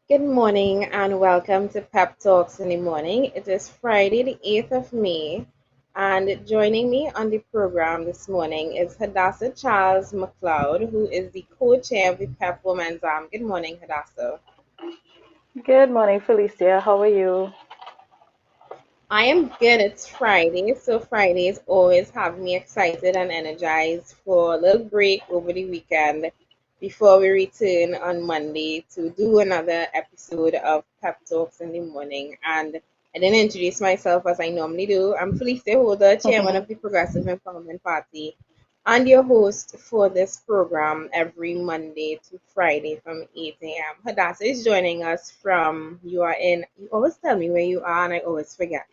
Good morning and welcome to Pep Talks in the Morning. It is Friday, the 8th of May, and joining me on the program this morning is Hadassah Charles McLeod, who is the co-chair of the Pep Women's Arm. Good morning, Hadassah. Good morning, Felicia. How are you? I am good. It's Friday, so Fridays always have me excited and energized for a little break over the weekend before we return on Monday to do another episode of Pep Talks in the Morning. And I didn't introduce myself as I normally do. I'm Felicia Holder, chairman of the Progressive Empowerment Party, and your host for this program every Monday to Friday from 8 a.m. Hadassah is joining us from, you always tell me where you are, and I always forget.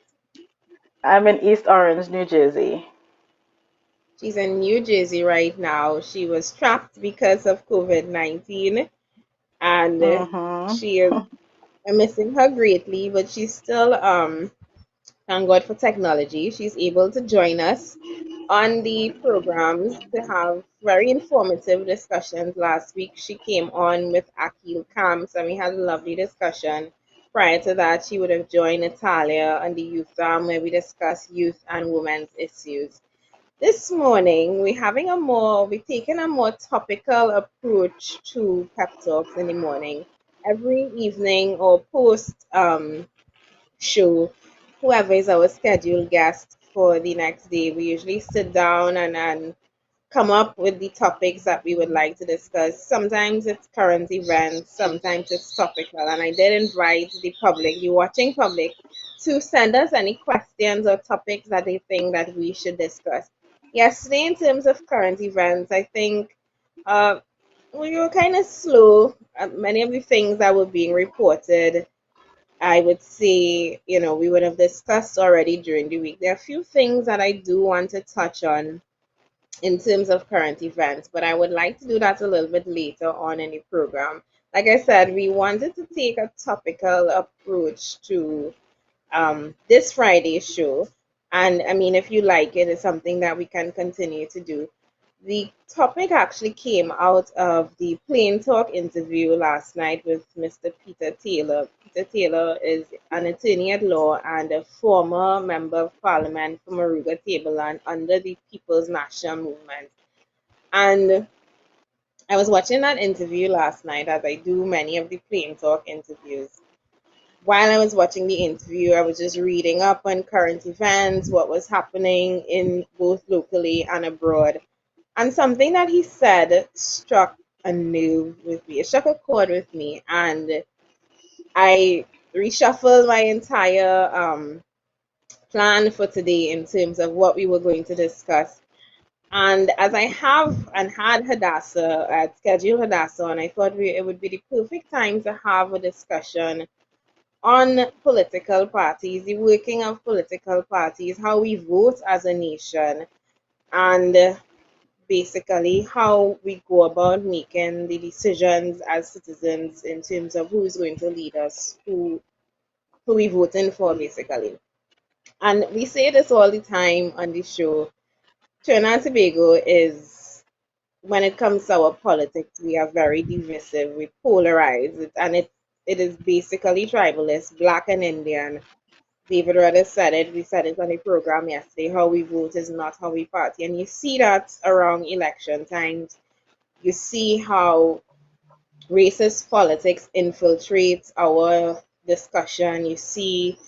I'm in East Orange, New Jersey. She's in New Jersey right now. She was trapped because of COVID-19, and Mm-hmm. she is I'm missing her greatly, but she's still thank God for technology. She's able to join us on the programs to have very informative discussions. Last week she came on with Akil Camps and we had a lovely discussion. Prior to that, she would have joined Natalia on the youth where we discuss youth and women's issues. This morning, we're taking a more topical approach to pep talks in the morning. Every evening or post show, whoever is our scheduled guest for the next day, we usually sit down and come up with the topics that we would like to discuss. Sometimes it's current events, sometimes it's topical. And I did invite the public, the watching public, to send us any questions or topics that they think that we should discuss. Yesterday, in terms of current events, I think uh, we were kind of slow. Many of the things that were being reported, I would say, we would have discussed already during the week. There are a few things that I do want to touch on in terms of current events, but I would like to do that a little bit later on in the program. Like I said, we wanted to take a topical approach to this Friday's show. And I mean, if you like it, it's something that we can continue to do. The topic actually came out of the Plain Talk interview last night with Mr. Peter Taylor. Peter Taylor is an attorney at law and a former member of parliament for Maruga Tableland under the People's National Movement. And I was watching that interview last night, as I do many of the Plain Talk interviews. While I was watching the interview, I was just reading up on current events, what was happening in both locally and abroad. And something that he said struck a nerve with me. It struck a chord with me, and I reshuffled my entire plan for today in terms of what we were going to discuss. And as I have and had Hadassah, I had scheduled Hadassah, and I thought it would be the perfect time to have a discussion on political parties, the working of political parties, how we vote as a nation, and basically how we go about making the decisions as citizens in terms of who's going to lead us, who we voting for basically. And we say this all the time on the show. Trinidad and Tobago is, when it comes to our politics, we are very divisive, we polarize, and it is basically tribalist, black and Indian. David Rudder said it. We said it on the program yesterday. How we vote is not how we party. And you see that around election times. You see how racist politics infiltrates our discussion. You see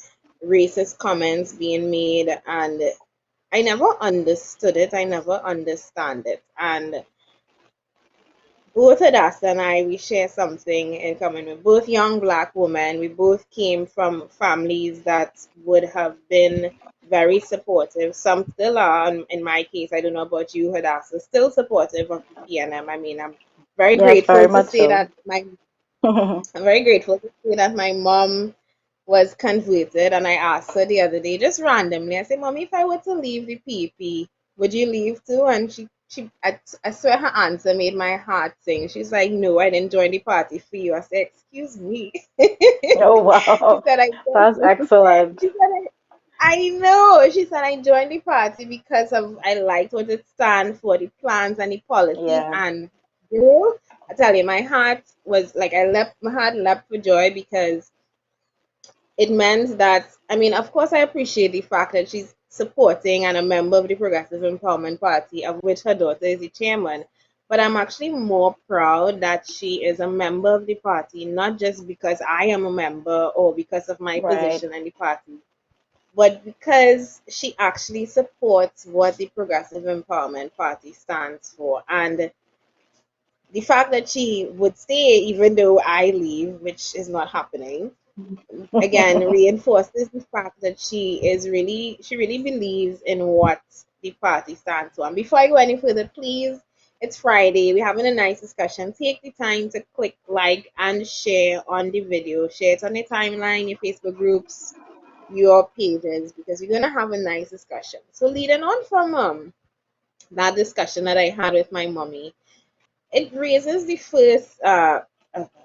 racist comments being made. And I never understood it. I never understand it. And both Hadassah and I, we share something in common. We're both young black women. We both came from families that would have been very supportive. Some still are. In my case, I don't know about you, Hadassah, still supportive of the PNM. I mean, very Yes, grateful very to much say so. that I'm very grateful to say that my mom was converted, and I asked her the other day, just randomly, I said, Mommy, if I were to leave the PP, would you leave too? And I swear her answer made my heart sing. She's like, No, I didn't join the party for you. I said, Excuse me. Oh, She wow. said, That's excellent. she said, I know. She said, I joined the party because of I liked what it stands for, the plans and the policies. Yeah. And girl, I tell you, my heart was like my heart leapt for joy because it meant that, I mean, of course, I appreciate the fact that she's supporting and a member of the Progressive Empowerment Party, of which her daughter is the chairman. But I'm actually more proud that she is a member of the party, not just because I am a member or because of my Right, position in the party, but because she actually supports what the Progressive Empowerment Party stands for. And the fact that she would stay even though I leave, which is not happening, again reinforces the fact that she really believes in what the party stands for. And before I go any further, please, it's Friday. We're having a nice discussion. Take the time to click like and share on the video. Share it on your timeline, your Facebook groups, your pages, because we're gonna have a nice discussion. So leading on from that discussion that I had with my mommy, it raises the first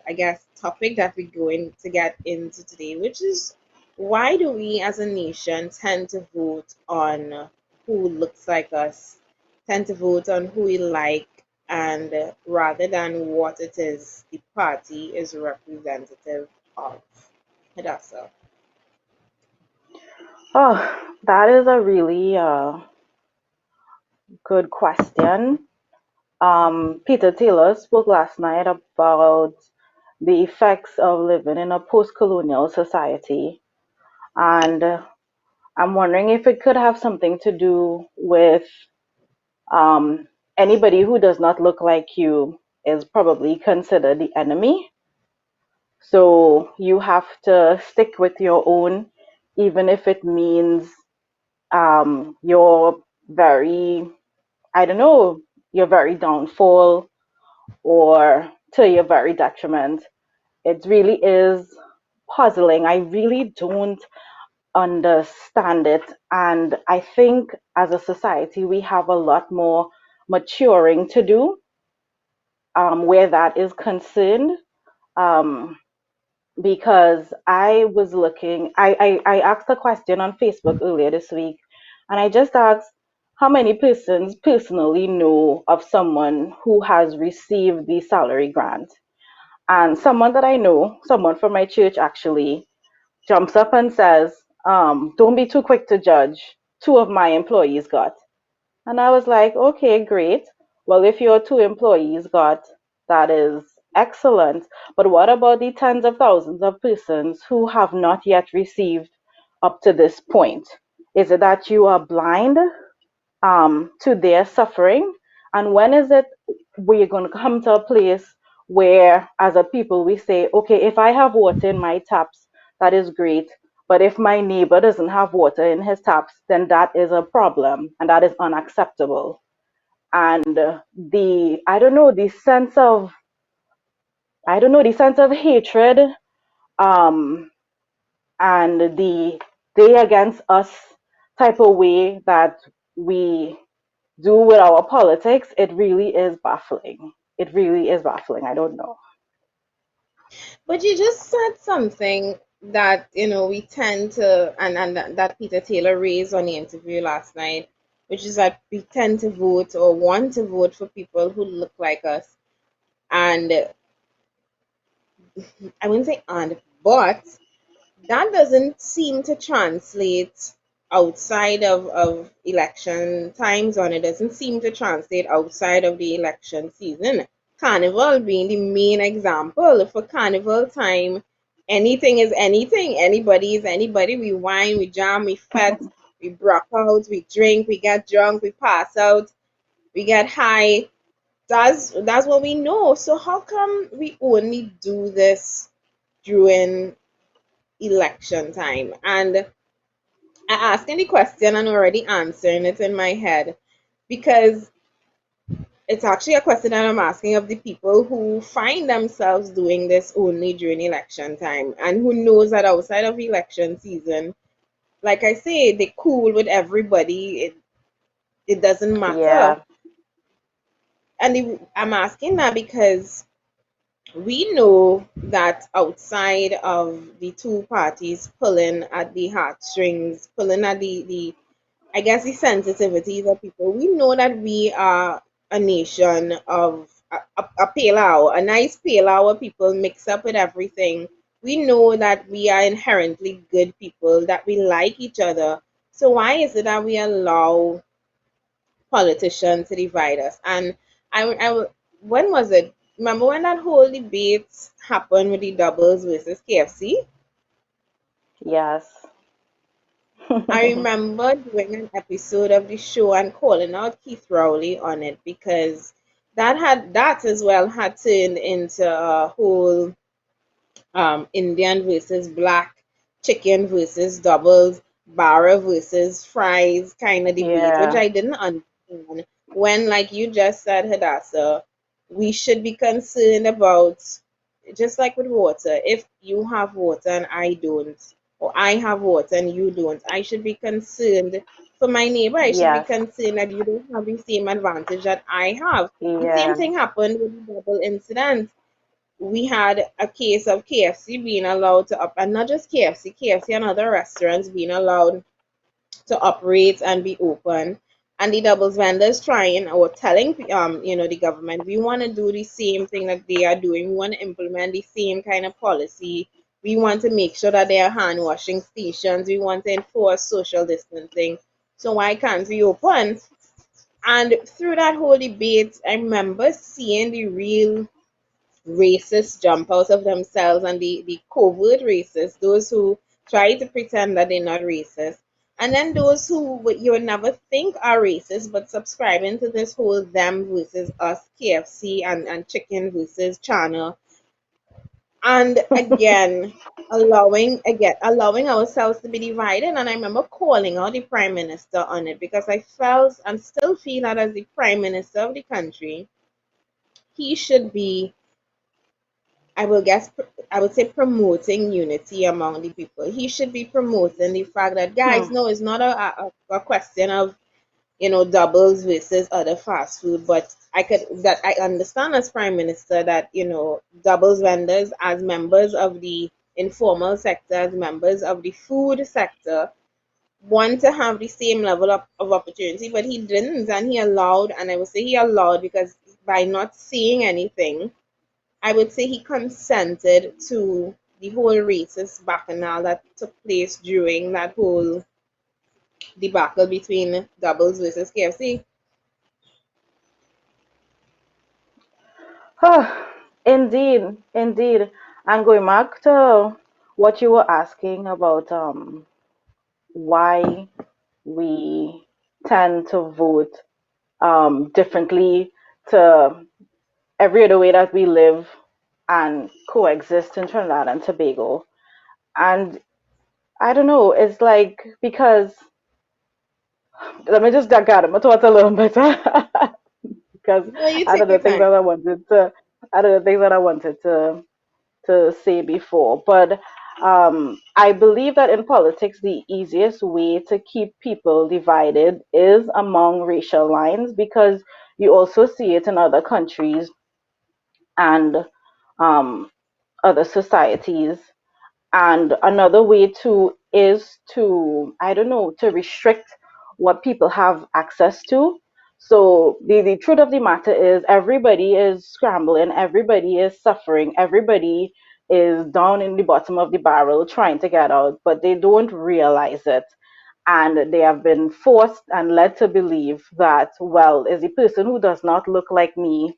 I guess topic that we're going to get into today, which is why do we as a nation tend to vote on who looks like us, tend to vote on who we like, and rather than what it is the party is representative of. Hadassah. oh, that is a really good question. Peter Taylor spoke last night about the effects of living in a post-colonial society, and I'm wondering if it could have something to do with anybody who does not look like you is probably considered the enemy. So you have to stick with your own, even if it means you're very, I don't know, you're very downfall or to your very detriment. It really is puzzling. I really don't understand it. And I think as a society, we have a lot more maturing to do where that is concerned. Um, because I was looking, I asked a question on Facebook earlier this week, and I just asked how many persons personally know of someone who has received the salary grant. And someone that I know, someone from my church actually, jumps up and says, don't be too quick to judge. Two of my employees got. And I was like, okay, great. Well, if your two employees got, that is excellent. But what about the tens of thousands of persons who have not yet received up to this point? Is it that you are blind to their suffering? And when is it we're going to come to a place where, as a people, we say, okay, if I have water in my taps, that is great. But if my neighbor doesn't have water in his taps, then that is a problem and that is unacceptable. And I don't know, the sense of hatred um, and the they against us type of way that we do with our politics, it really is baffling. It really is baffling. I don't know. But you just said something that, we tend to, and that Peter Taylor raised on the interview last night, which is that we tend to vote or want to vote for people who look like us. And I wouldn't say but that doesn't seem to translate outside of election times, and it doesn't seem to translate outside of the election season. Carnival being the main example. For carnival time, anything is anything. Anybody is anybody. We wine, we jam, we fet, we broke out, we drink, we get drunk, we pass out, we get high. That's what we know. So how come we only do this during election time? And I asking the question and already answering it in my head, because it's actually a question that I'm asking of the people who find themselves doing this only during election time and who knows that outside of election season, like I say, they cool with everybody. It doesn't matter. Yeah, I'm asking that because we know that outside of the two parties pulling at the heartstrings, pulling at the I guess the sensitivities of people, we know that we are a nation of a pale hour, a nice pale hour people mix up with everything. We know that we are inherently good people, that we like each other. So why is it that we allow politicians to divide us? And when was it? Remember when that whole debate happened with the doubles versus KFC? Yes. I remember doing an episode of the show and calling out Keith Rowley on it because that as well had turned into a whole Indian versus black, chicken versus doubles, bara versus fries kind of debate, which Yeah. I didn't understand. When, like you just said, Hadassah, we should be concerned about, just like with water, if you have water and I don't, or I have water and you don't, I should be concerned for my neighbor. I should be Yes. concerned that you don't have the same advantage that I have. The same Yeah. thing happened with the double incident. We had a case of KFC being allowed to up, and not just KFC and other restaurants being allowed to operate and be open, and the doubles vendors trying or telling the government, we want to do the same thing that they are doing. We want to implement the same kind of policy. We want to make sure that there are hand washing stations. We want to enforce social distancing. So why can't we open? And through that whole debate, I remember seeing the real racists jump out of themselves, and the covert racists, those who try to pretend that they're not racist, and then those who you would never think are racist but subscribing to this whole them versus us, KFC and chicken versus China, and allowing ourselves to be divided. And I remember calling out the prime minister on it because I felt and still feel that as the prime minister of the country, he should be, I will guess, I would say promoting unity among the people. He should be promoting the fact that, guys, Hmm. no, it's not a question of, doubles versus other fast food, but I understand as prime minister that, doubles vendors as members of the informal sector, as members of the food sector, want to have the same level of opportunity, but he didn't, and he allowed, and I would say he allowed because by not saying anything, I would say he consented to the whole racist bacchanal that took place during that whole debacle between Doubles versus KFC. Indeed, indeed. And going back to what you were asking about why we tend to vote differently to every other way that we live and coexist in Trinidad and Tobago. And I don't know, it's like because let me just dig out of my thoughts a little bit because No, you I take don't know your things time. that I wanted to I don't know things that I wanted to say before. But I believe that in politics, the easiest way to keep people divided is among racial lines because you also see it in other countries and um, other societies. And another way to is to, I don't know, to restrict what people have access to. So the truth of the matter is everybody is scrambling, everybody is suffering, everybody is down in the bottom of the barrel trying to get out, but they don't realize it. And they have been forced and led to believe that, well, is the person who does not look like me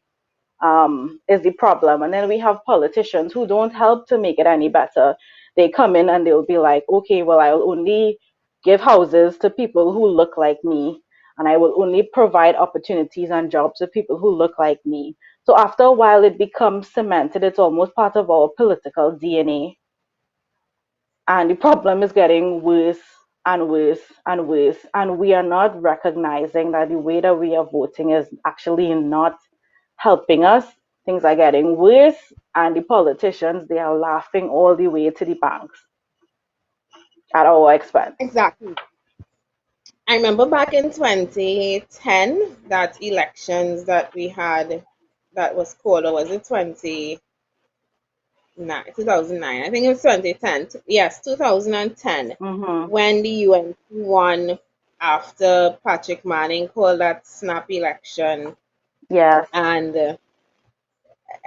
is the problem. And then we have politicians who don't help to make it any better. They come in and they'll be like, okay, well, I'll only give houses to people who look like me, and I will only provide opportunities and jobs to people who look like me. So after a while, it becomes cemented. It's almost part of our political DNA. And the problem is getting worse and worse and worse. And we are not recognizing that the way that we are voting is actually not helping us. Things are getting worse, and the politicians, they are laughing all the way to the banks at our expense. Exactly. I remember back in 2010, that elections that we had, that was called, or was it 2009? I think it was 2010. Yes, 2010, Mm-hmm. when the UNC won after Patrick Manning called that snap election. Yes. And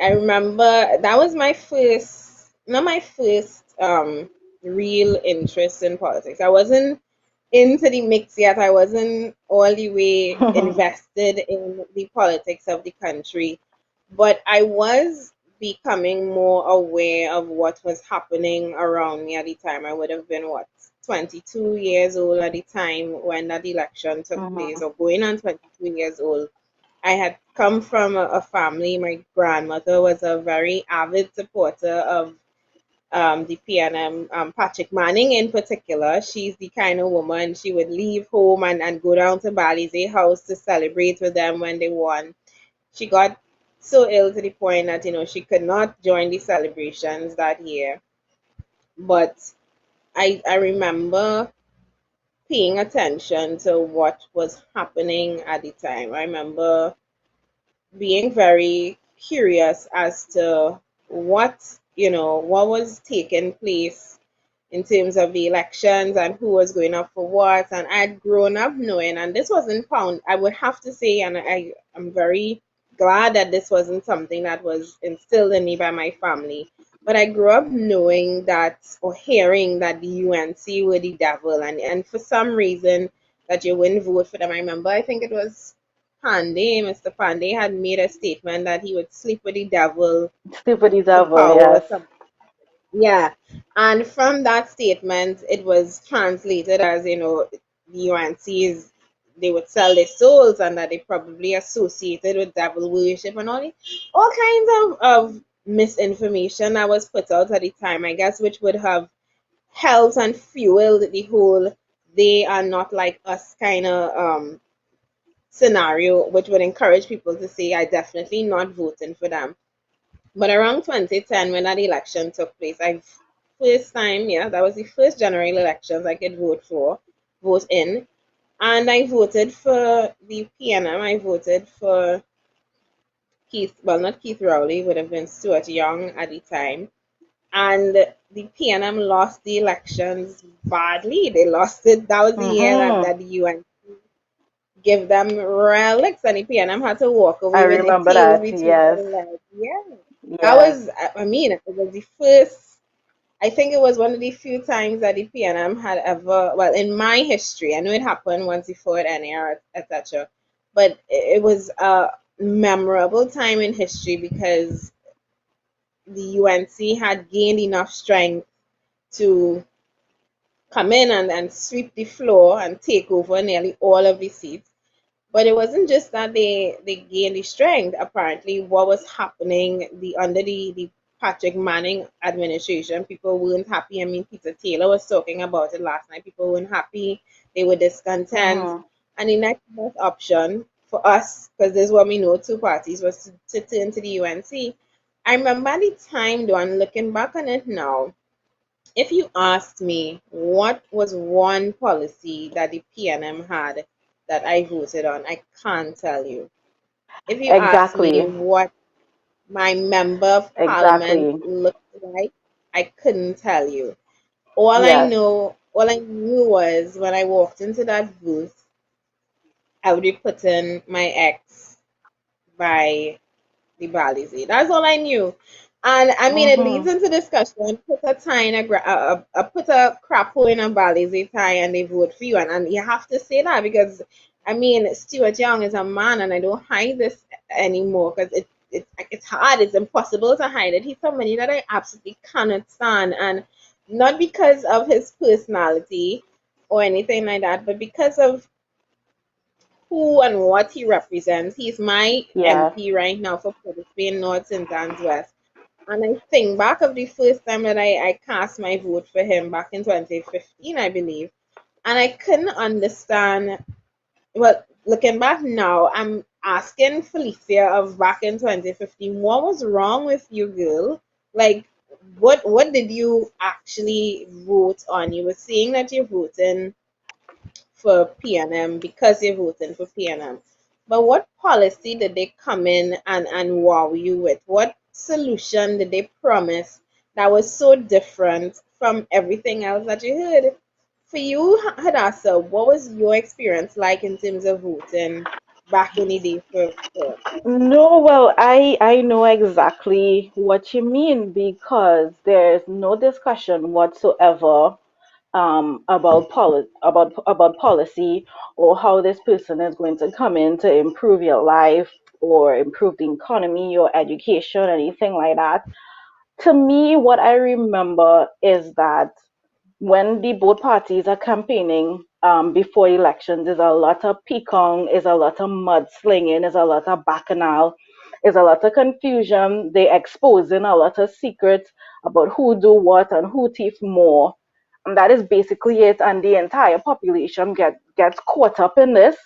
I remember that was my first, not my first real interest in politics. I wasn't into the mix yet. I wasn't all the way invested in the politics of the country, but I was becoming more aware of what was happening around me at the time. I would have been what, 22 years old at the time when that election took place, Mhm. or going on 22 years old. I had come from a family. My grandmother was a very avid supporter of the PNM, Patrick Manning in particular. She's the kind of woman, she would leave home and go down to Balize House to celebrate with them when they won. She got so ill to the point that, she could not join the celebrations that year. But I remember paying attention to what was happening at the time. I remember being very curious as to what was taking place in terms of the elections and who was going up for what. And I'd grown up knowing, and this wasn't found, I would have to say, and I'm very glad that this wasn't something that was instilled in me by my family. But I grew up knowing that, or hearing that the UNC were the devil, and for some reason that you wouldn't vote for them. I remember, I think it was Mr. Pandey had made a statement that he would sleep with the devil Stupid for devil, power or yes. something. Yeah. And from that statement, it was translated as, the UNCs, they would sell their souls and that they probably associated with devil worship and all kinds of misinformation that was put out at the time, I guess, which would have helped and fueled the whole they are not like us kind of scenario, which would encourage people to say, I definitely not voting for them. But around 2010, when that election took place, first time, yeah, that was the first general elections I could vote in. And I voted for the PNM. I voted for Keith, well, not Keith Rowley, would have been Stuart Young at the time. And the PNM lost the elections badly. They lost it. That was the year Mhm. that the UN give them relics, and the PNM had to walk I away with their remember tails that. between Yes. their legs. Yeah. That Yes. was, I mean, it was the first, I think it was one of the few times that the PNM had ever, well, in my history, I know it happened once before at NAR, etc., but it was a memorable time in history because the UNC had gained enough strength to come in and sweep the floor and take over nearly all of the seats. But it wasn't just that they gained the strength. Apparently, what was happening under the Patrick Manning administration, people weren't happy. I mean, Peter Taylor was talking about it last night. People weren't happy. They were discontent. Mhm. And the next best option for us, because this is what we know, two parties, was to turn to the UNC. I remember at the time, though, and looking back on it now, if you asked me what was one policy that the PNM had that I voted on, I can't tell you. If you asked me Exactly. what my member of parliament Exactly. looked like, I couldn't tell you. Yes. All I knew was when I walked into that booth, I would be putting my ex by the Balize. That's all I knew. And I mean, it leads Mhm. into discussion. Put a tie in put a crapo in a Balize tie, and they vote for you. And you have to say that because I mean, Stuart Young is a man, and I don't hide this anymore because it's hard. It's impossible to hide it. He's somebody that I absolutely cannot stand, and not because of his personality or anything like that, but because of who and what he represents. He's my Yes. MP right now for Port of Spain North St. Anne's West. And I think back of the first time that I cast my vote for him back in 2015, I believe. And I couldn't understand. Well, looking back now, I'm asking Felicia of back in 2015, what was wrong with you, girl? Like, what did you actually vote on? You were saying that you're voting for PNM because you're voting for PNM. But what policy did they come in and wow you with? What solution did they promise that was so different from everything else that you heard? For you, Hadassah, what was your experience like in terms of voting? back in the day for No, well, I know exactly what you mean because there's no discussion whatsoever about policy or how this person is going to come in to improve your life or improve the economy, your education, anything like that. To me, what I remember is that when the both parties are campaigning before elections, there's a lot of picong, is a lot of mudslinging, is a lot of bacchanal, is a lot of confusion. They exposing a lot of secrets about who do what and who thief more. And that is basically it. And the entire population gets caught up in this.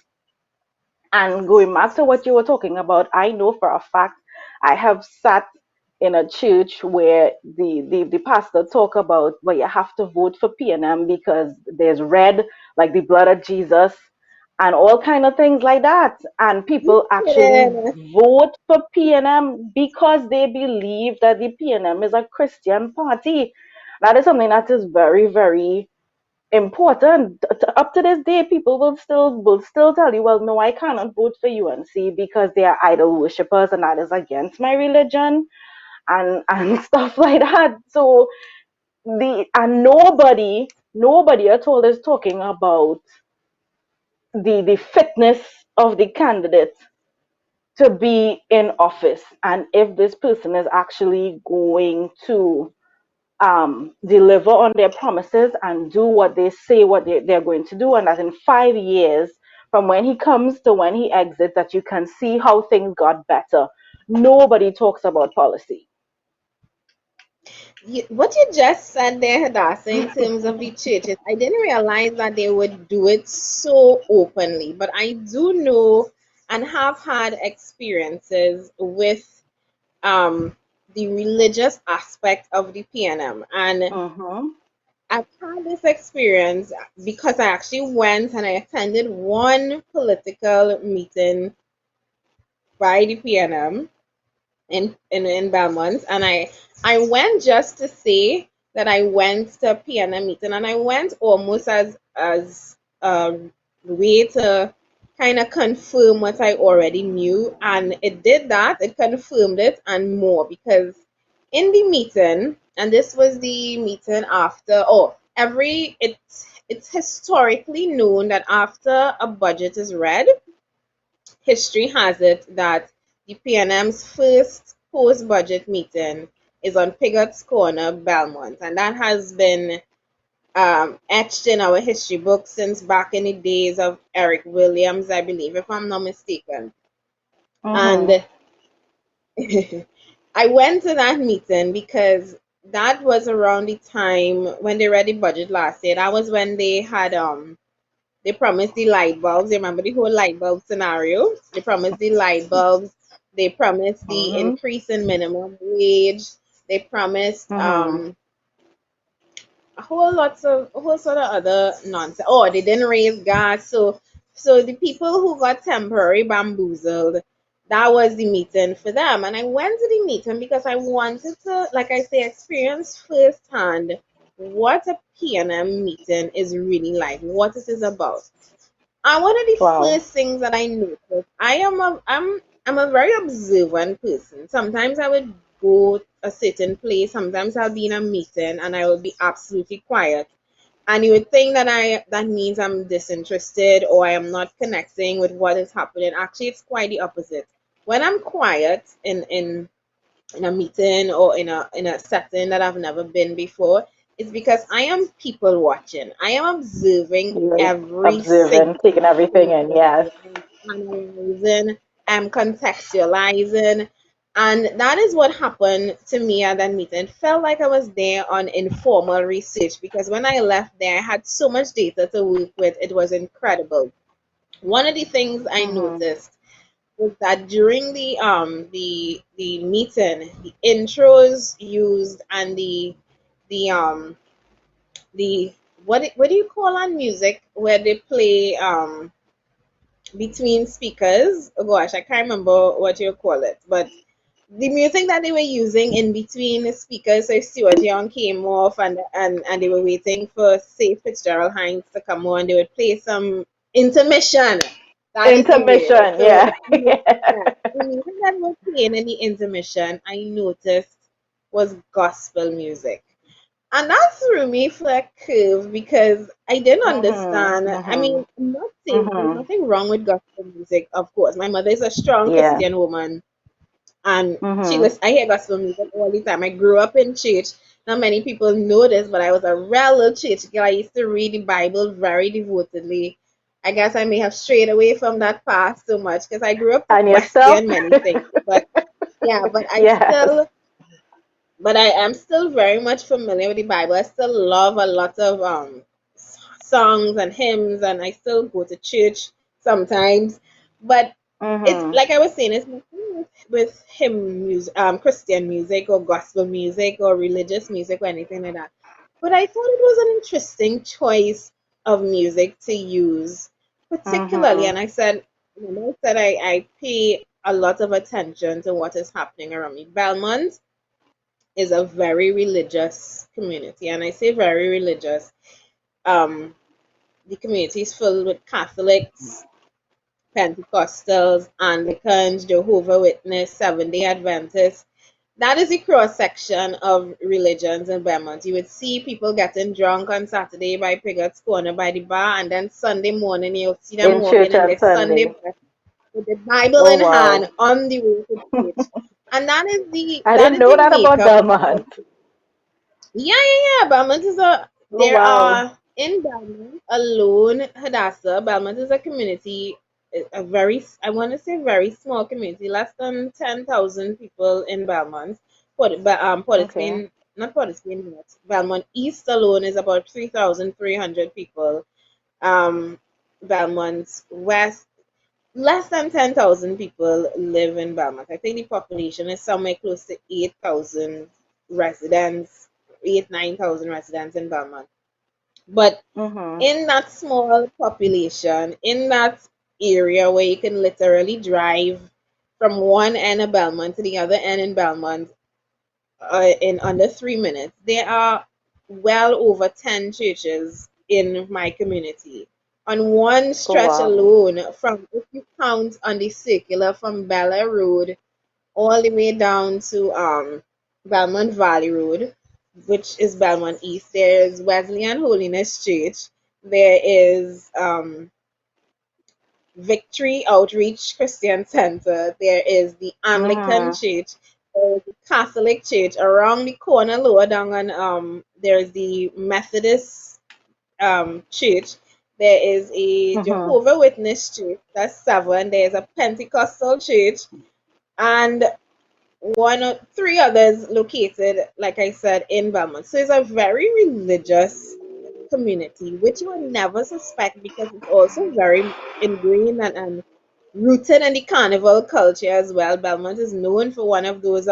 And going back to what you were talking about, I know for a fact I have sat in a church where the pastor talk about, well, you have to vote for PNM because there's red, like the blood of Jesus, and all kind of things like that. And people actually kidding. vote for PNM because they believe that the PNM is a Christian party. That is something that is very, very important. Up to this day, people will still tell you, well, no, I cannot vote for UNC because they are idol worshippers and that is against my religion and stuff like that. So the and nobody at all is talking about the fitness of the candidate to be in office and if this person is actually going to deliver on their promises and do what they say they're going to do, and that in 5 years from when he comes to when he exits that you can see how things got better. Nobody talks about policy. What you just said there, Hadassah, in terms of the churches, I didn't realize that they would do it so openly, but I do know and have had experiences with um, the religious aspect of the PNM. And Mm-hmm. I've had this experience because I actually went and I attended one political meeting by the PNM in Belmont, and I went just to say that I went to a PNM meeting, and I went almost as a way to kind of confirm what I already knew, and it did that. It confirmed it and more because in the meeting, and this was the meeting after. Oh, it's historically known that after a budget is read, history has it that the PNM's first post budget meeting is on Pigot's Corner, Belmont. And that has been etched in our history books since back in the days of Eric Williams, I believe, if I'm not mistaken. Mm-hmm. And I went to that meeting because that was around the time when they read the budget last year. That was when they promised the light bulbs. You remember the whole light bulb scenario? They promised the light bulbs. They promised the Mm-hmm. increase in minimum wage. They promised Mm-hmm. a whole sort of other nonsense. Oh, they didn't raise gas. So the people who got temporary bamboozled, that was the meeting for them. And I went to the meeting because I wanted to, like I say, experience firsthand what a PNM meeting is really like, what it is about. One of the Wow. first things that I noticed, I'm a very observant person. Sometimes I would go a certain place, sometimes I'll be in a meeting and I will be absolutely quiet. And you would think that means I'm disinterested or I am not connecting with what is happening. Actually, it's quite the opposite. When I'm quiet in a meeting or in a setting that I've never been before, it's because I am people watching. I am observing You're every observing, single taking everything thing in, yes. I'm analyzing, I'm contextualizing. And that is what happened to me at that meeting. It felt like I was there on informal research because when I left there, I had so much data to work with. It was incredible. One of the things I Mm-hmm. noticed was that during the meeting, the intros used and the what do you call on music where they play between speakers? Oh gosh, I can't remember what you call it, but the music that they were using in between the speakers, so Stuart Young came off and they were waiting for say Fitzgerald Hines to come on, they would play some intermission. That is the way. Intermission, So, yeah. yeah, the music that was playing in the intermission, I noticed was gospel music. And that threw me for a curve because I didn't Mhm. understand. I Mhm. mean, I'm not saying there's Mhm. nothing wrong with gospel music, of course. My mother is a strong Yeah. Christian woman, and Mhm. I hear gospel music all the time. I grew up in church. Not many people know this, but I was a real little church girl. I used to read the Bible very devotedly. I guess I may have strayed away from that path so much because I grew up to And yourself? question many things. But yeah, Yes. but I am still very much familiar with the Bible. I still love a lot of songs and hymns, and I still go to church sometimes. But it's Mhm. like I was saying, it's nothing with hymn music, Christian music or gospel music or religious music or anything like that. But I thought it was an interesting choice of music to use, particularly. Mhm. And I said, I pay a lot of attention to what is happening around me. Belmont is a very religious community, and I say very religious. Um, the community is filled with Catholics, Pentecostals, Anglicans, Jehovah Witness, Seventh Day Adventists. That is the cross section of religions in Vermont. You would see people getting drunk on Saturday by Pigot's Corner by the bar, and then Sunday morning you'll see them In walking church in on their Sunday Sunday. best with the Bible Oh in wow. hand on the way to church. And I that didn't is know the that about makeup of. Belmont. Yeah. Belmont is a Oh there wow. are in Belmont alone, Hadassah. Belmont is a community, a very I want to say very small community, less than 10,000 people in Belmont. Port of Okay. Spain, not Port of Spain yet. Belmont East alone is about 3,300 people. Um, Belmont West, less than 10,000 people live in Belmont. I think the population is somewhere close to 8,000 residents, 9,000 residents in Belmont. But Mhm. in that small population, in that area where you can literally drive from one end of Belmont to the other end in Belmont in under 3 minutes, there are well over 10 churches in my community. On one Oh stretch wow. alone, from if you count on the circular from Bella Road all the way down to Belmont Valley Road, which is Belmont East, there is Wesleyan Holiness Church. There is Victory Outreach Christian Center. There is the Anglican Mhm. Church. There is the Catholic Church. Around the corner, lower down on there is the Methodist church. There is a Mhm. Jehovah Witness church. That's seven. There's a Pentecostal church, and one or three others located, like I said, in Belmont. So it's a very religious community, which you would never suspect because it's also very ingrained and rooted in the carnival culture as well. Belmont is known for one of those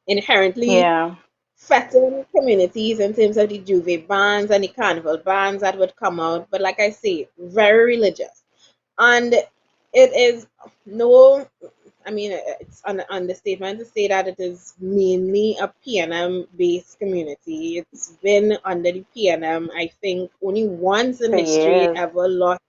inherently Yeah. fetting communities in terms of the juve bands and the carnival bands that would come out. But like I say, very religious. And it is no, I mean, it's an understatement to say that it is mainly a PNM based community. It's been under the PNM, I think, only once in For history it years. ever lost.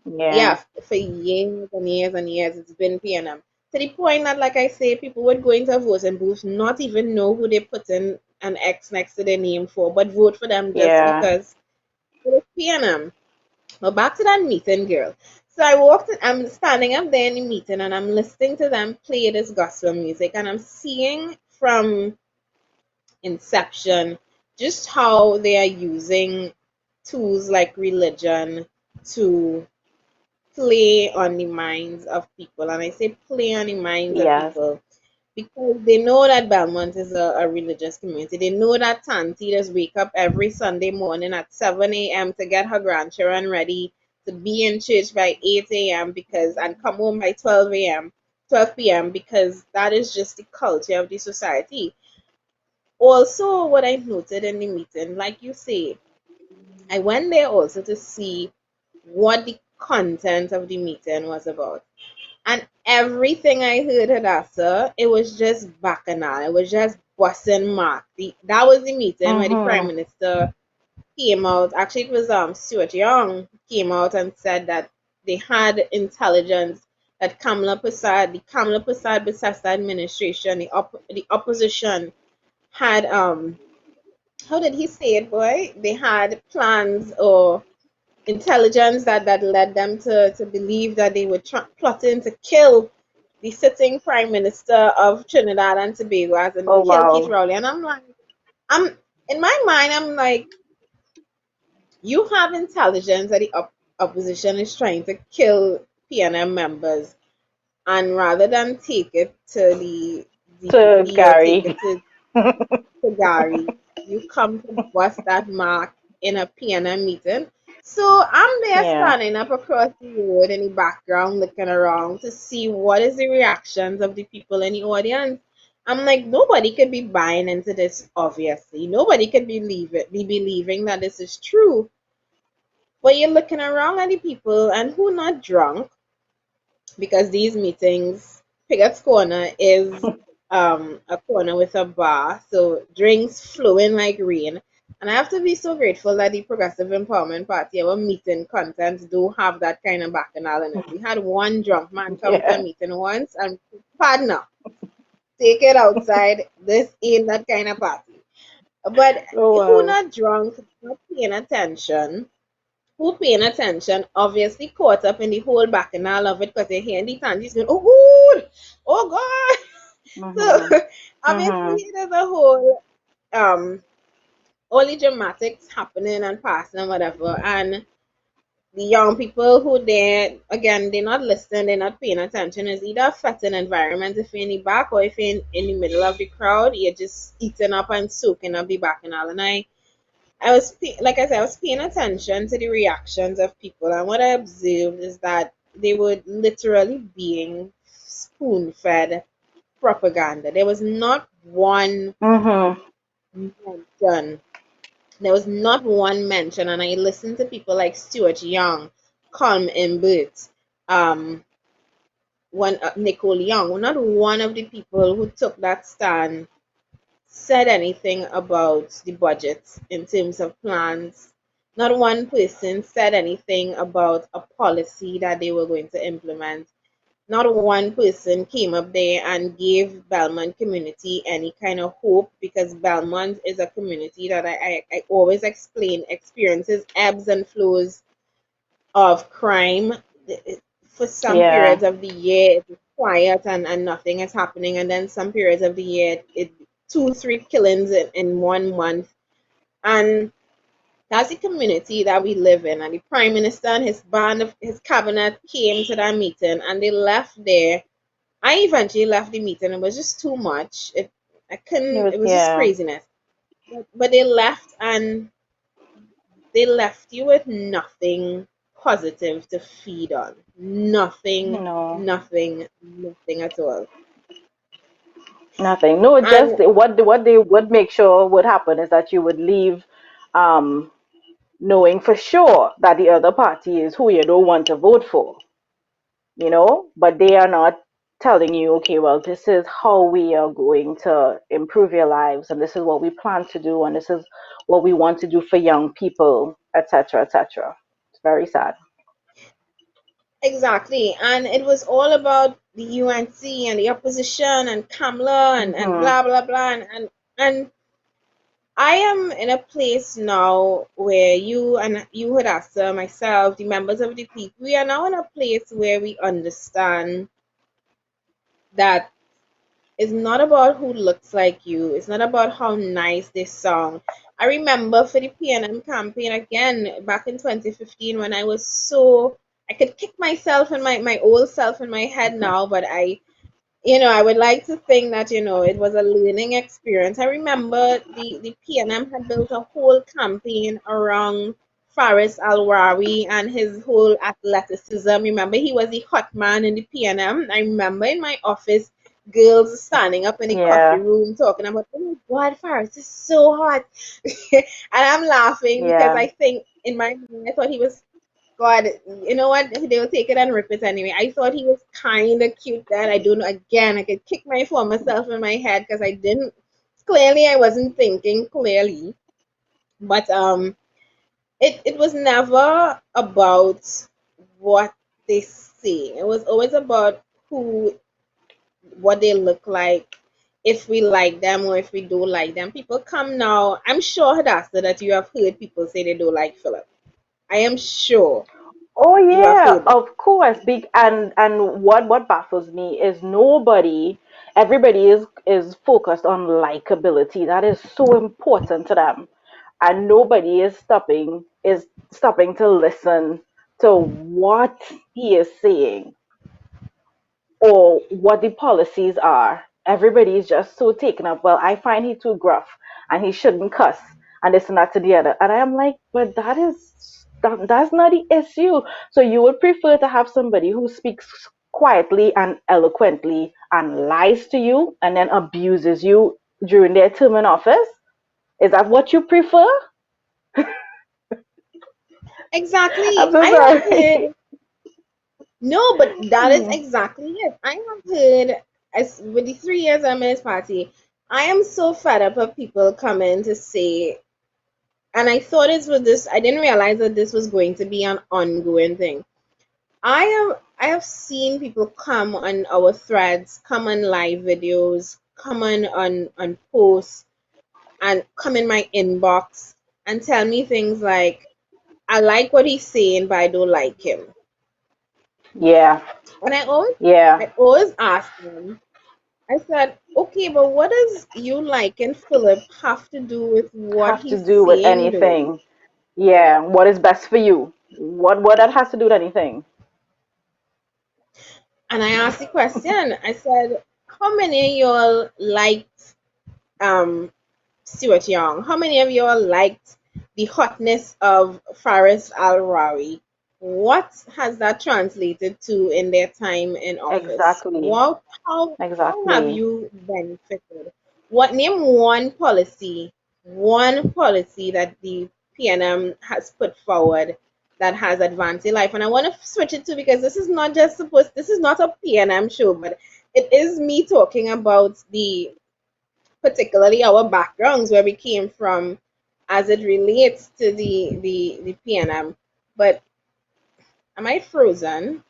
Yeah. Yeah, for years and years and years, it's been PNM. To the point that, like I say, people would go into a voting booth, not even know who they put in an X next to their name for, but vote for them just Yeah. because it is PNM. Well, back to that meeting, girl. So I walked in, I'm standing up there in the meeting and I'm listening to them play this gospel music and I'm seeing from inception just how they are using tools like religion to play on the minds of people. And I say play on the minds of Yes. people because they know that Belmont is a religious community. They know that Tanti does wake up every Sunday morning at 7 a.m. to get her grandchildren ready to be in church by 8 a.m. because and come home by 12 a.m. 12 p.m. because that is just the culture of the society. Also, what I noted in the meeting, like you say, I went there also to see what the content of the meeting was about. And everything I heard Hadassah, it was just bacchanal. It was just busting mark. That was the meeting where the Prime Mhm. Minister came out. Actually, it was Stuart Young came out and said that. they had intelligence that the Kamala Prasad Bisesta administration, the opposition had how did he say it, boy? They had plans or intelligence that led them to believe that they were plotting to kill the sitting prime minister of Trinidad and Tobago, as in Oh kill Keith wow. Rowley. And I'm in my mind, I'm like, you have intelligence that the opposition is trying to kill PNM members, and rather than take it to the To DPP or take Gary. it to Gary, you come to bust that mark in a PNM meeting. So I'm there Yeah. standing up across the road in the background looking around to see what is the reactions of the people in the audience. I'm like, nobody could be buying into this, obviously. Nobody could be believing that this is true. But you're looking around at the people and who not drunk, because these meetings, Pigot's Corner is a corner with a bar, so drinks flowing like rain. And I have to be so grateful that the Progressive Empowerment Party, our meeting contents, do have that kind of bacchanal in it. We had one drunk man come to a Yeah. meeting once and, partner, take it outside. This ain't that kind of party. But Oh who wow. not drunk, who paying attention, obviously caught up in the whole bacchanal of it because they're hearing the tangies going, oh good, oh God. Mhm. So obviously Mhm. there's a whole all the dramatics happening and passing and whatever. And the young people who they again they're not listening, they're not paying attention. It's either a fetting environment if you're in the back, or if you're in the middle of the crowd, you're just eating up and soaking up the bacchanal. And like I said, I was paying attention to the reactions of people, and what I observed is that they were literally being spoon fed propaganda. There was not one Mhm. mention. There was not one mention, and I listened to people like Stuart Young, Colm Imbert, um, Nicole Young. Not one of the people who took that stand said anything about the budget in terms of plans. Not one person said anything about a policy that they were going to implement. Not one person came up there and gave Belmont community any kind of hope, because Belmont is a community that I always explain experiences ebbs and flows of crime. For some Yeah. periods of the year, it's quiet and nothing is happening, and then some periods of the year, it two, three killings in 1 month. And that's the community that we live in. And the prime minister and his band of his cabinet came to that meeting, and they left there. I eventually left the meeting. It was just too much. I It couldn't. was It was just yeah. craziness. But they left, and they left you with nothing positive to feed on. Nothing, No. nothing, nothing at all. Nothing. No, just And what they would make sure would happen is that you would leave um knowing for sure that the other party is who you don't want to vote for, but they are not telling you, okay, well, this is how we are going to improve your lives, and this is what we plan to do, and this is what we want to do for young people, etc., etc. It's very sad. exactly. And it was all about the UNC and the opposition and Kamala and Hmm. blah blah blah. And I am in a place now where you had asked myself, the members of the people, we are now in a place where we understand that it's not about who looks like you. It's not about how nice they sound. I remember for the PNM campaign again back in 2015, when I could kick myself and my old self in my head now, but I would like to think that, it was a learning experience. I remember the PNM had built a whole campaign around Faris Alwari and his whole athleticism. Remember, he was the hot man in the PNM. I remember in my office, girls standing up in the coffee Yeah. room talking about, oh my God, Faris is so hot. And I'm laughing because Yeah. I think in my mind, I thought he was, God, you know what? They'll take it and rip it anyway. I thought he was kind of cute then. I don't know. Again, I could kick my former self in my head because I didn't. Clearly, I wasn't thinking clearly. But it was never about what. they say. It was always about who, what they look like, if we like them or if we don't like them. People come now. I'm sure, Hadassah, that you have heard people say they don't like Philip. I am sure Oh you have yeah, heard that. of course. Big and what baffles me is nobody, everybody is focused on likability. That is so important to them, and nobody is stopping to listen to what he is saying or what the policies are. Everybody is just so taken up. Well, I find he too gruff and he shouldn't cuss and this and that to the other. And I am like, but that's not the issue. So you would prefer to have somebody who speaks quietly and eloquently and lies to you and then abuses you during their term in office? Is that what you prefer? I'm Exactly. so I have heard. sorry. No, but that is Hmm. exactly it. I have heard, as with the 3 years I'm in this party, I am so fed up of people coming to say, and I thought it was this. I didn't realize that this was going to be an ongoing thing. I have seen people come on our threads, come on live videos, come on posts, and come in my inbox and tell me things like, "I like what he's saying, but I don't like him." Yeah, And I always yeah. I always ask them. I said, "Okay, but what does you liking Philip have to do with what Have to he's do with saying, though?" anything. Yeah, what is best for you? What that has to do with anything? And I asked the question. I said, "How many of y'all liked um Stuart Young? How many of y'all liked the hotness of Faris Al Rawi? What has that translated to in their time in office? Exactly. What how have Exactly. you benefited? What name one policy that the PNM has put forward that has advanced your life?" And I want to switch it to, because this is not a PNM show, but it is me talking about the particularly our backgrounds, where we came from, as it relates to the PNM. But am I frozen?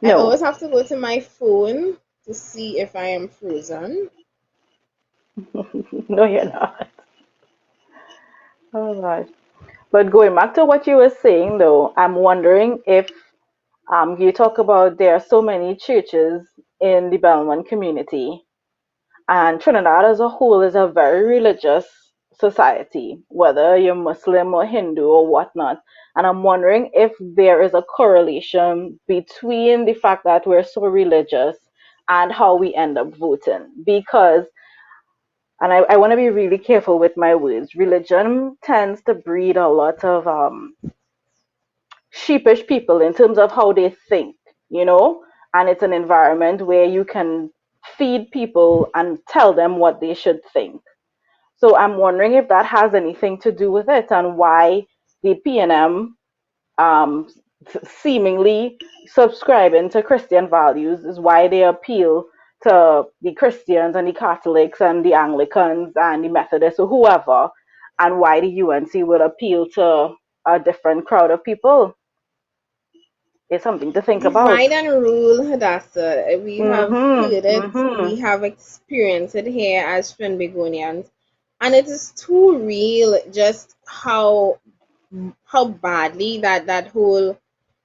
I No. always have to go to my phone to see if I am frozen. No, you're not. Oh gosh. But going back to what you were saying though, I'm wondering if you talk about there are so many churches in the Belmont community. And Trinidad as a whole is a very religious society, whether you're Muslim or Hindu or whatnot. And I'm wondering if there is a correlation between the fact that we're so religious and how we end up voting. Because, and I want to be really careful with my words, religion tends to breed a lot of sheepish people in terms of how they think, you know? And it's an environment where you can feed people and tell them what they should think. So I'm wondering if that has anything to do with it and why the PNM um, seemingly subscribing to Christian values is why they appeal to the Christians and the Catholics and the Anglicans and the Methodists or whoever, and why the UNC would appeal to a different crowd of people. It's something to think about. Divide and rule, Hadassah. We have Mhm. heard it, we Mhm. have experienced it here as Trinbagonians, and it is too real just how badly that whole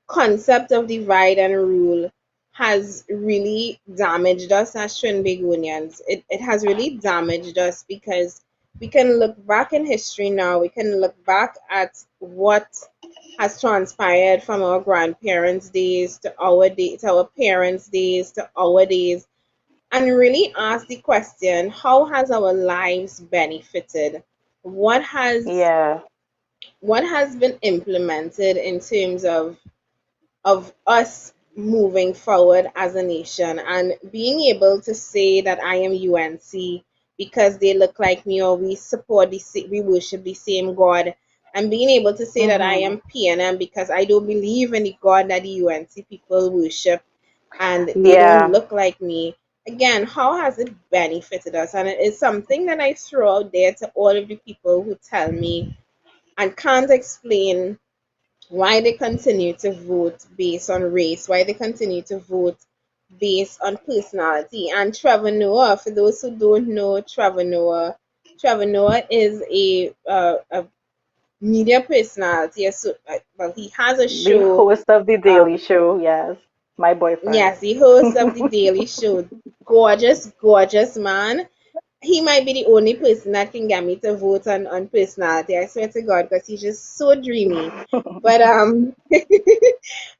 concept of divide and rule has really damaged us as Trinbagonians. It has really damaged us, because we can look back in history now, we can look back at what has transpired from our grandparents' days to our day, to our parents' days to our days, and really ask the question, how has our lives benefited? What has Yeah. what has been implemented in terms of us moving forward as a nation, and being able to say that I am UNC because they look like me, or we worship the same God, and being able to say that I Mhm. am PNM because I don't believe in the God that the UNC people worship, and they don't Yeah. look like me. Again, how has it benefited us? And it is something that I throw out there to all of the people who tell me and can't explain why they continue to vote based on race, why they continue to vote based on personality. And Trevor Noah, for those who don't know Trevor Noah is a media personality. So, well, he has a The show. host of the Daily Um, Show, yes, my boyfriend. yes, the host of the Daily Show. Gorgeous, gorgeous man. He might be the only person that can get me to vote on personality. I swear to God, because he's just so dreamy. But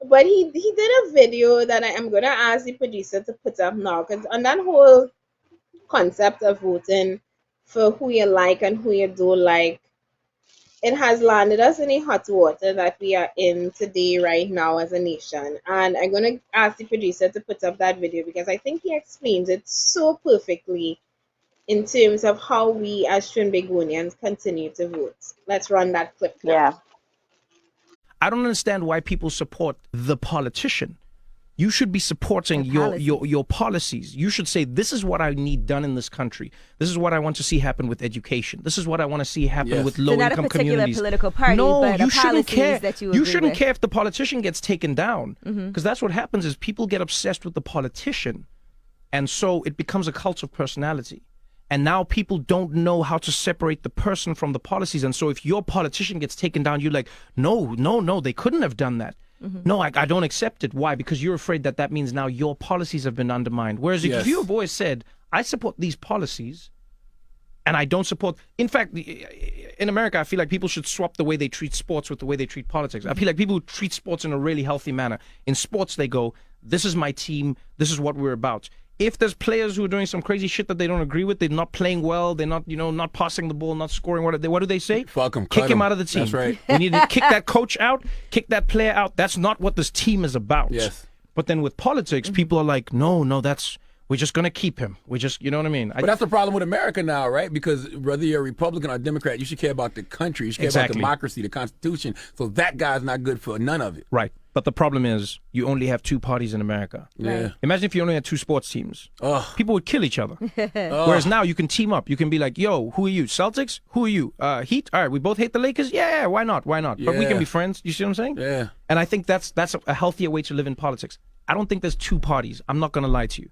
but he did a video that I am gonna ask the producer to put up now, because on that whole concept of voting for who you like and who you don't like, it has landed us in a hot water that we are in today, right now, as a nation. And I'm gonna ask the producer to put up that video because I think he explains it so perfectly in terms of how we as Trinbagonians continue to vote. Let's run that clip now. Yeah, I don't understand why people support the politician. You should be supporting The your policies. You should say, this is what I need done in this country. This is what I want to see happen with education. This is what I want to see happen Yes. with So not a low-income particular communities. political party, No, but you a shouldn't policies care. that you You agree shouldn't with. care if the politician gets taken down, Mm-hmm. because that's what happens is people get obsessed with the politician, and so it becomes a cult of personality. And now people don't know how to separate the person from the policies. And so if your politician gets taken down, you're like, no, they couldn't have done that. Mm-hmm. No, I don't accept it. Why? Because you're afraid that that means now your policies have been undermined. Whereas if Yes. you have always said, I support these policies and I don't support. In fact, in America, I feel like people should swap the way they treat sports with the way they treat politics. I feel like people treat sports in a really healthy manner. In sports, they go, this is my team, this is what we're about. If there's players who are doing some crazy shit that they don't agree with, they're not playing well, they're not, not passing the ball, not scoring, what do they say? Fuck 'em, Kick cut him 'em. out of the team. That's right. We need to kick that coach out, kick that player out. That's not what this team is about. Yes. But then with politics, people are like, no, we're just going to keep him. We just, you know what I mean? But that's the problem with America now, right? Because whether you're a Republican or Democrat, you should care about the country. You should care Exactly. about democracy, the Constitution. So that guy's not good for none of it. Right. But the problem is you only have two parties in America. Yeah. Imagine if you only had two sports teams. Ugh. People would kill each other. Whereas now you can team up. You can be like, yo, who are you? Celtics? Who are you? Heat? All right, we both hate the Lakers? Yeah, why not? Why not? But we Yeah. can be friends. You see what I'm saying? Yeah. And I think that's a healthier way to live in politics. I don't think there's two parties. I'm not going to lie to you.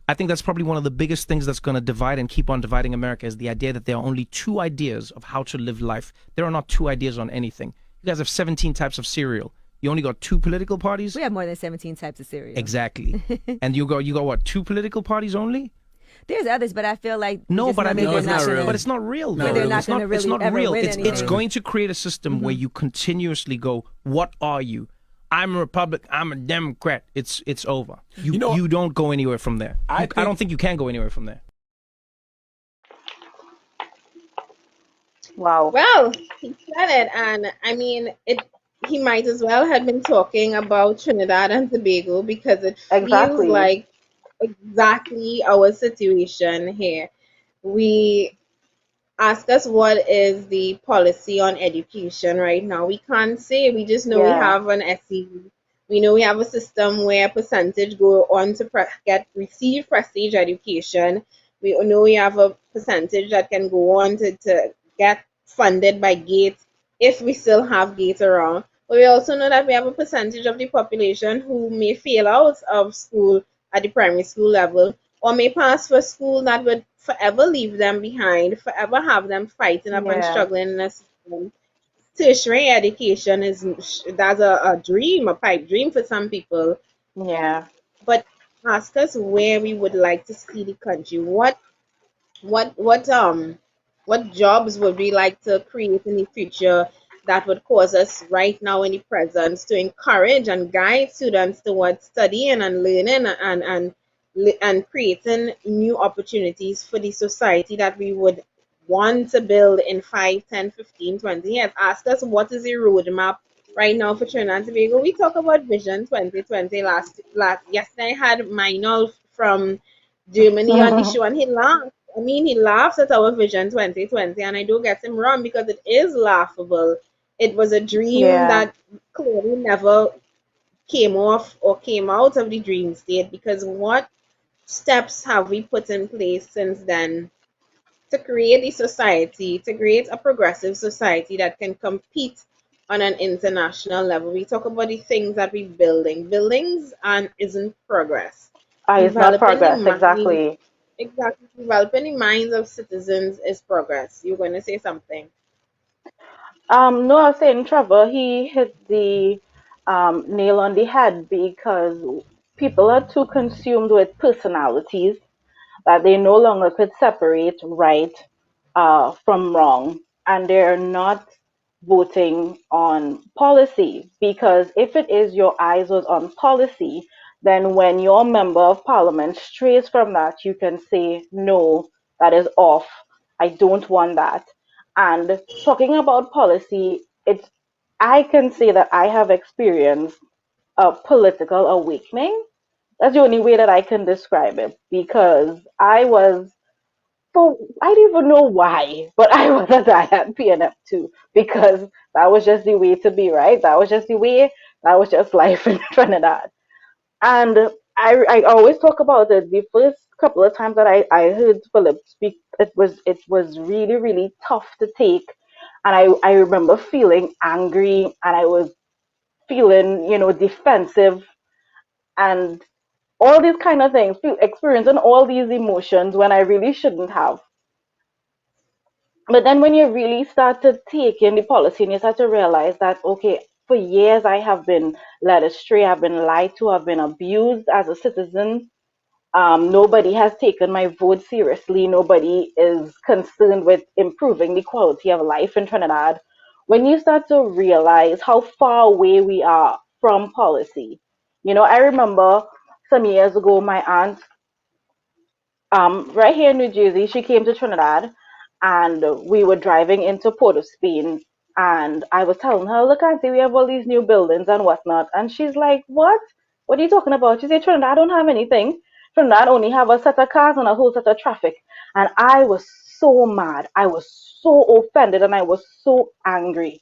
I think that's probably one of the biggest things that's going to divide and keep on dividing America is the idea that there are only two ideas of how to live life. There are not two ideas on anything. You guys have 17 types of cereal. You only got two political parties? We have more than 17 types of cereal. Exactly. And you got what, two political parties only? There's others, but I feel like No, just but I maybe mean, No, it's they're not gonna- real. but it's not real. No, though. they're not It's gonna it's really not ever real. win It's anything. going to create a system where you continuously go, what are you? I'm a Republican. I'm a Democrat. It's over. You You know- you don't go anywhere from there. I I think- don't think you can go anywhere from there. wow. Well, he said it, and I mean, it. He might as well have been talking about Trinidad and Tobago because it feels Exactly. like exactly our situation here. We ask us what is the policy on education right now. We can't say. We just know we Yeah. have an SEV. We know we have a system where a percentage go on to receive prestige education. We know we have a percentage that can go on to get funded by Gates if we still have Gates around. But we also know that we have a percentage of the population who may fail out of school at the primary school level or may pass for school that would forever leave them behind, forever have them fighting up and Yeah. struggling in a system. Tertiary education that's a dream, a pipe dream for some people. Yeah. But ask us where we would like to see the country. What jobs would we like to create in the future that would cause us right now in the present to encourage and guide students towards studying and learning and creating new opportunities for the society that we would want to build in 5, 10, 15, 20 years. Ask us what is the roadmap right now for Trinidad and Tobago. We talk about Vision 2020 last yesterday. I had Meinolf from Germany on the show and he laughed. I mean, he laughs at our Vision 2020, and I do get him wrong because it is laughable. It was a dream Yeah. that clearly never came off or came out of the dream state because what steps have we put in place since then to create a society, to create a progressive society that can compete on an international level. We talk about the things that we're building. Buildings and isn't progress. It's not Developing the progress, mind, exactly. exactly, developing the minds of citizens is progress. You're going to say something. No, I was saying Trevor, he hit the nail on the head because people are too consumed with personalities that they no longer could separate right from wrong, and they're not voting on policy, because if it is your eyes was on policy, then when your member of parliament strays from that, you can say no, that is off. I don't want that. And talking about policy, it's I can say that I have experienced a political awakening. That's the only way that I can describe it, because I don't even know why, but I was a diet PNF too, because that was just the way to be, right? That was just the way, that was just life in Trinidad. And I always talk about it. The first couple of times that I heard Philip speak, it was really, really tough to take. And I remember feeling angry, and I was feeling, defensive, and all these kind of things, experiencing all these emotions when I really shouldn't have. But then when you really start to take in the policy and you start to realize that, okay, for years I have been led astray, I've been lied to, I've been abused as a citizen. Nobody has taken my vote seriously. Nobody is concerned with improving the quality of life in Trinidad. When you start to realize how far away we are from policy, I remember some years ago, my aunt, right here in New Jersey, she came to Trinidad, and we were driving into Port of Spain. And I was telling her, look, Auntie, we have all these new buildings and whatnot. And she's like, what? What are you talking about? She said, Trinidad don't have anything. Trinidad only have a set of cars and a whole set of traffic. And I was so mad. I was so offended, and I was so angry.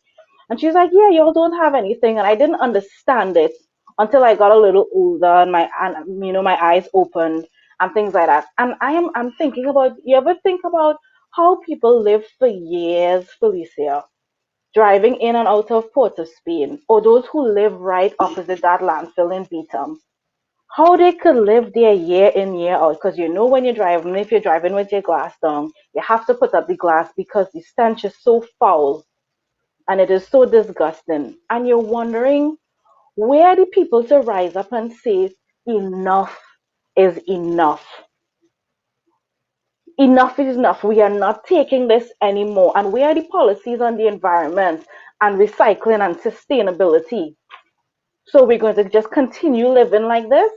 And she's like, yeah, y'all don't have anything. And I didn't understand it until I got a little older, and my eyes opened and things like that. And I'm thinking about, you ever think about how people live for years, Felicia, driving in and out of Port of Spain, or those who live right opposite that landfill in Beetham, how they could live there year in, year out. Because when you're driving, if you're driving with your glass down, you have to put up the glass because the stench is so foul and it is so disgusting. And you're wondering, where are the people to rise up and say, enough is enough? Enough is enough. We are not taking this anymore. And where are the policies on the environment and recycling and sustainability? So we're going to just continue living like this?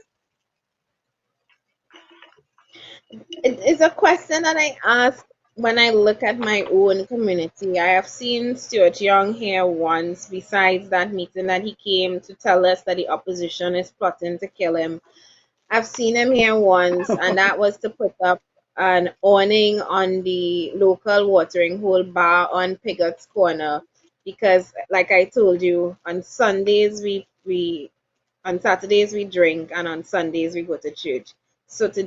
It is a question that I ask when I look at my own community. I have seen Stuart Young here once, besides that meeting that he came to tell us that the opposition is plotting to kill him. I've seen him here once, and that was to put up an awning on the local watering hole bar on Pigot's Corner. Because, like I told you, on Sundays we on Saturdays we drink, and on Sundays we go to church. So to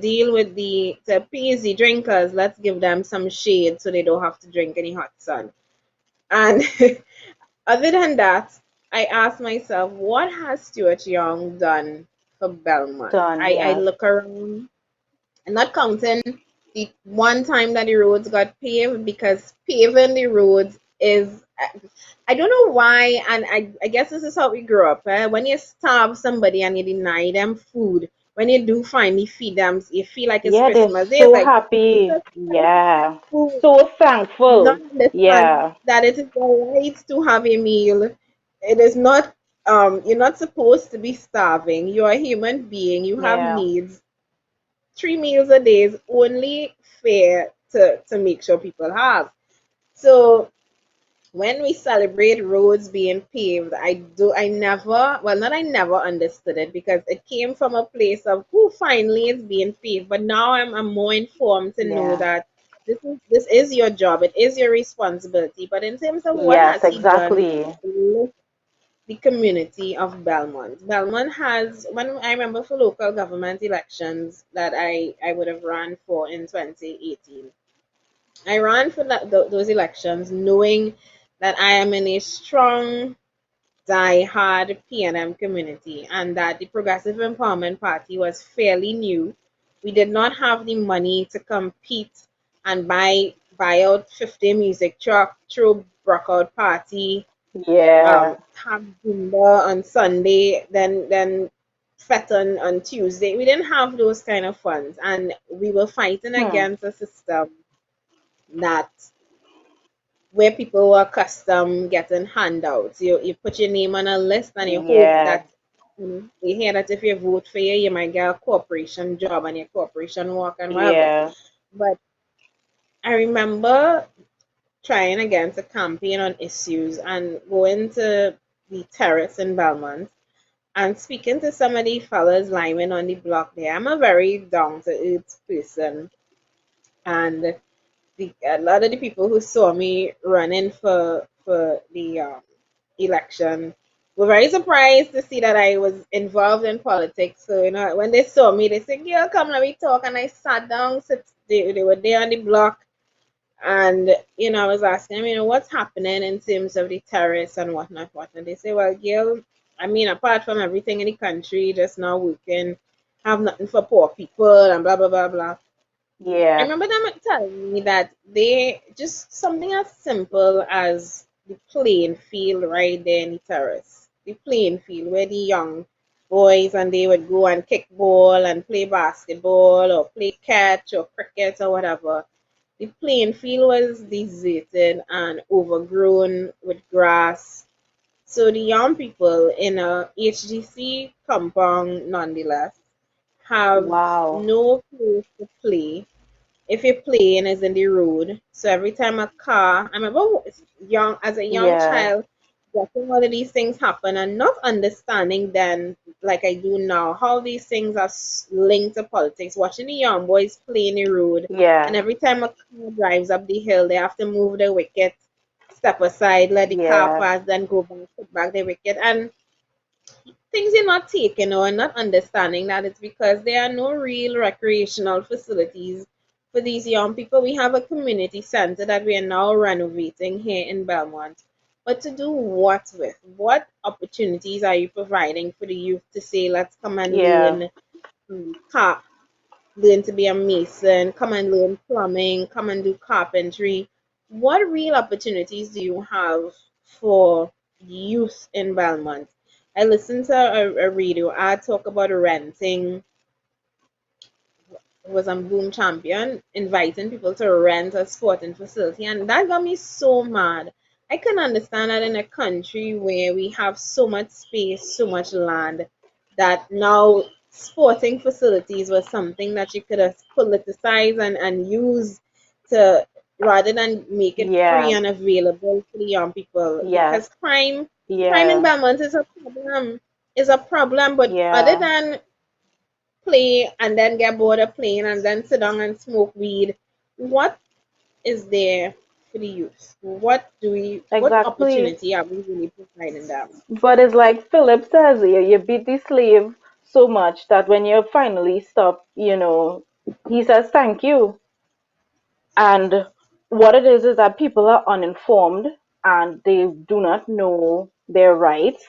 appease the drinkers, let's give them some shade so they don't have to drink any hot sun. And other than that, I ask myself, what has Stuart Young done for Belmont? Done, I yes. look around, I'm not counting the one time that the roads got paved, because paving the roads is, I don't know why, and I guess this is how we grew up. When you starve somebody and you deny them food, when you do finally feed them, you feel like it's Yeah, they're Christmas. It's so like, happy. Jesus Christ, Yeah. food. So Not thankful. understand Yeah. that it is your right to have a meal. It is not, you're not supposed to be starving. You're a human being. You have Yeah. needs. 3 meals a day is only fair to make sure people have. So when we celebrate roads being paved, I never, well, not I never understood it, because it came from a place of, who finally is being paved. But now I'm more informed to know Yeah. that this is your job, it is your responsibility. But in terms of what Yes, has he done exactly. to lift the community of Belmont. Belmont has, when I remember for local government elections that I would have run for in 2018. I ran for those elections knowing that I am in a strong die-hard PNM community, and that the Progressive Empowerment Party was fairly new. We did not have the money to compete and buy out 50 music truck, throw Brockout party, Yeah. have Zumba on Sunday, then Fete on Tuesday. We didn't have those kind of funds, and we were fighting Hmm. against a system that where people were accustomed getting handouts. You put your name on a list and you hope Yeah. that you hear that if you vote for you might get a corporation job and your corporation work and whatever. Yeah. But I remember trying again to campaign on issues and going to the terrace in Belmont and speaking to some of the fellas lying on the block there. I'm a very down to earth person, and a lot of the people who saw me running for the election were very surprised to see that I was involved in politics. So when they saw me, they said, "Girl, come let me talk." And I sat down. They were there on the block, and I was asking them, what's happening in terms of the terrorists and whatnot, whatnot. They say, "Well, girl, I mean, apart from everything in the country, just now working, have nothing for poor people and blah blah blah blah." I Yeah. remember them telling me that they just something as simple as the playing field right there in the terrace. The playing field where the young boys and they would go and kick ball and play basketball or play catch or cricket or whatever. The playing field was deserted and overgrown with grass. So the young people in a HGC compound nonetheless have Wow. no place to play if you're playing is in the road. So every time a car, I remember young as a young Yeah. child, watching all of these things happen and not understanding then, like I do now, how these things are linked to politics. Watching the young boys play in the road, and Yeah. every time a car drives up the hill, they have to move the wicket, step aside, let the car Yeah. pass, then go back, put back the wicket, and things are not taken or not understanding that it's because there are no real recreational facilities for these young people. We have a community center that we are now renovating here in Belmont. But to do what with? What opportunities are you providing for the youth to say, let's come and Yeah. learn learn to be a mason, come and learn plumbing, come and do carpentry? What real opportunities do you have for youth in Belmont? I listened to a radio ad talk about renting, it was on Boom Champion, inviting people to rent a sporting facility, and that got me so mad. I can understand that in a country where we have so much space, so much land, that now sporting facilities was something that you could have politicized and use to rather than make it free Yeah. and available to the young people. Yes. Because crime in Yeah. Belmont is a problem, but other Yeah. than play and then get bored of playing and then sit down and smoke weed. What is there for the youth? What Exactly. opportunity are we really providing them? But it's like Philip says, you beat the slave so much that when you finally stop, he says thank you. And what it is that people are uninformed and they do not know their rights.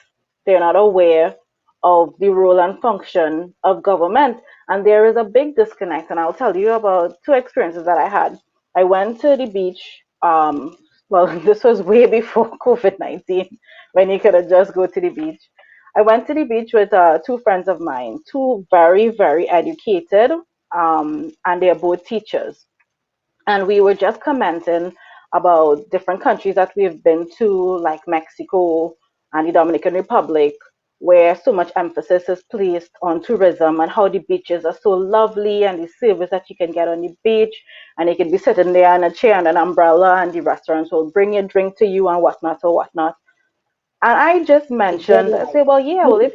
They're not aware of the role and function of government. And there is a big disconnect. And I'll tell you about two experiences that I had. I went to the beach. Well, this was way before COVID-19 when you could have just go to the beach. I went to the beach with two friends of mine, two very, very educated, and they're both teachers, and we were just commenting about different countries that we've been to, like Mexico and the Dominican Republic, where so much emphasis is placed on tourism and how the beaches are so lovely and the service that you can get on the beach. And you can be sitting there in a chair and an umbrella, and the restaurants will bring a drink to you and whatnot or whatnot. And I just The good mentioned, I life. say, well, yeah, well, if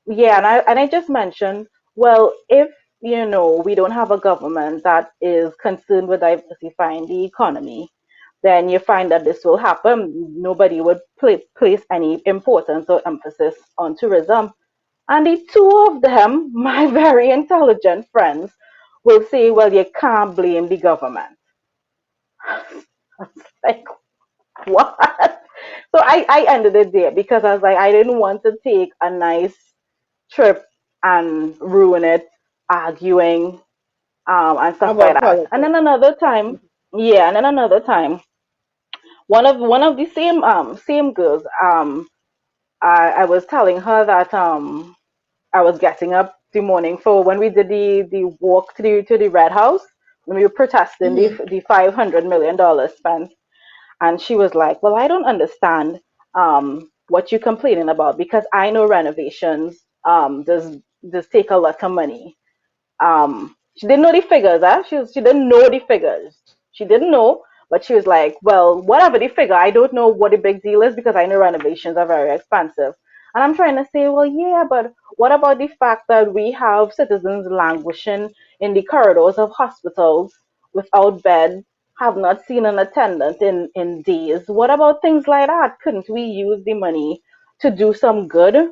yeah, and I just mentioned, well, if we don't have a government that is concerned with diversifying the economy, then you find that this will happen. Nobody would place any importance or emphasis on tourism. And the two of them, my very intelligent friends, will say, well, you can't blame the government. Like, what? So I ended it there because I was like, I didn't want to take a nice trip and ruin it arguing and stuff like About that. And politics. then another time, yeah, and then another time, one of the same girls, I was telling her that I was getting up the morning for when we did the walk to the Red House when we were protesting Mm-hmm. the $500 million spent. And she was like, well, I don't understand what you're complaining about because I know renovations does take a lot of money. She didn't know the figures, huh? She didn't know the figures. She didn't know, but she was like, well, whatever the figure, I don't know what the big deal is because I know renovations are very expensive. And I'm trying to say, well, yeah, but what about the fact that we have citizens languishing in the corridors of hospitals without beds, have not seen an attendant in days? What about things like that? Couldn't we use the money to do some good,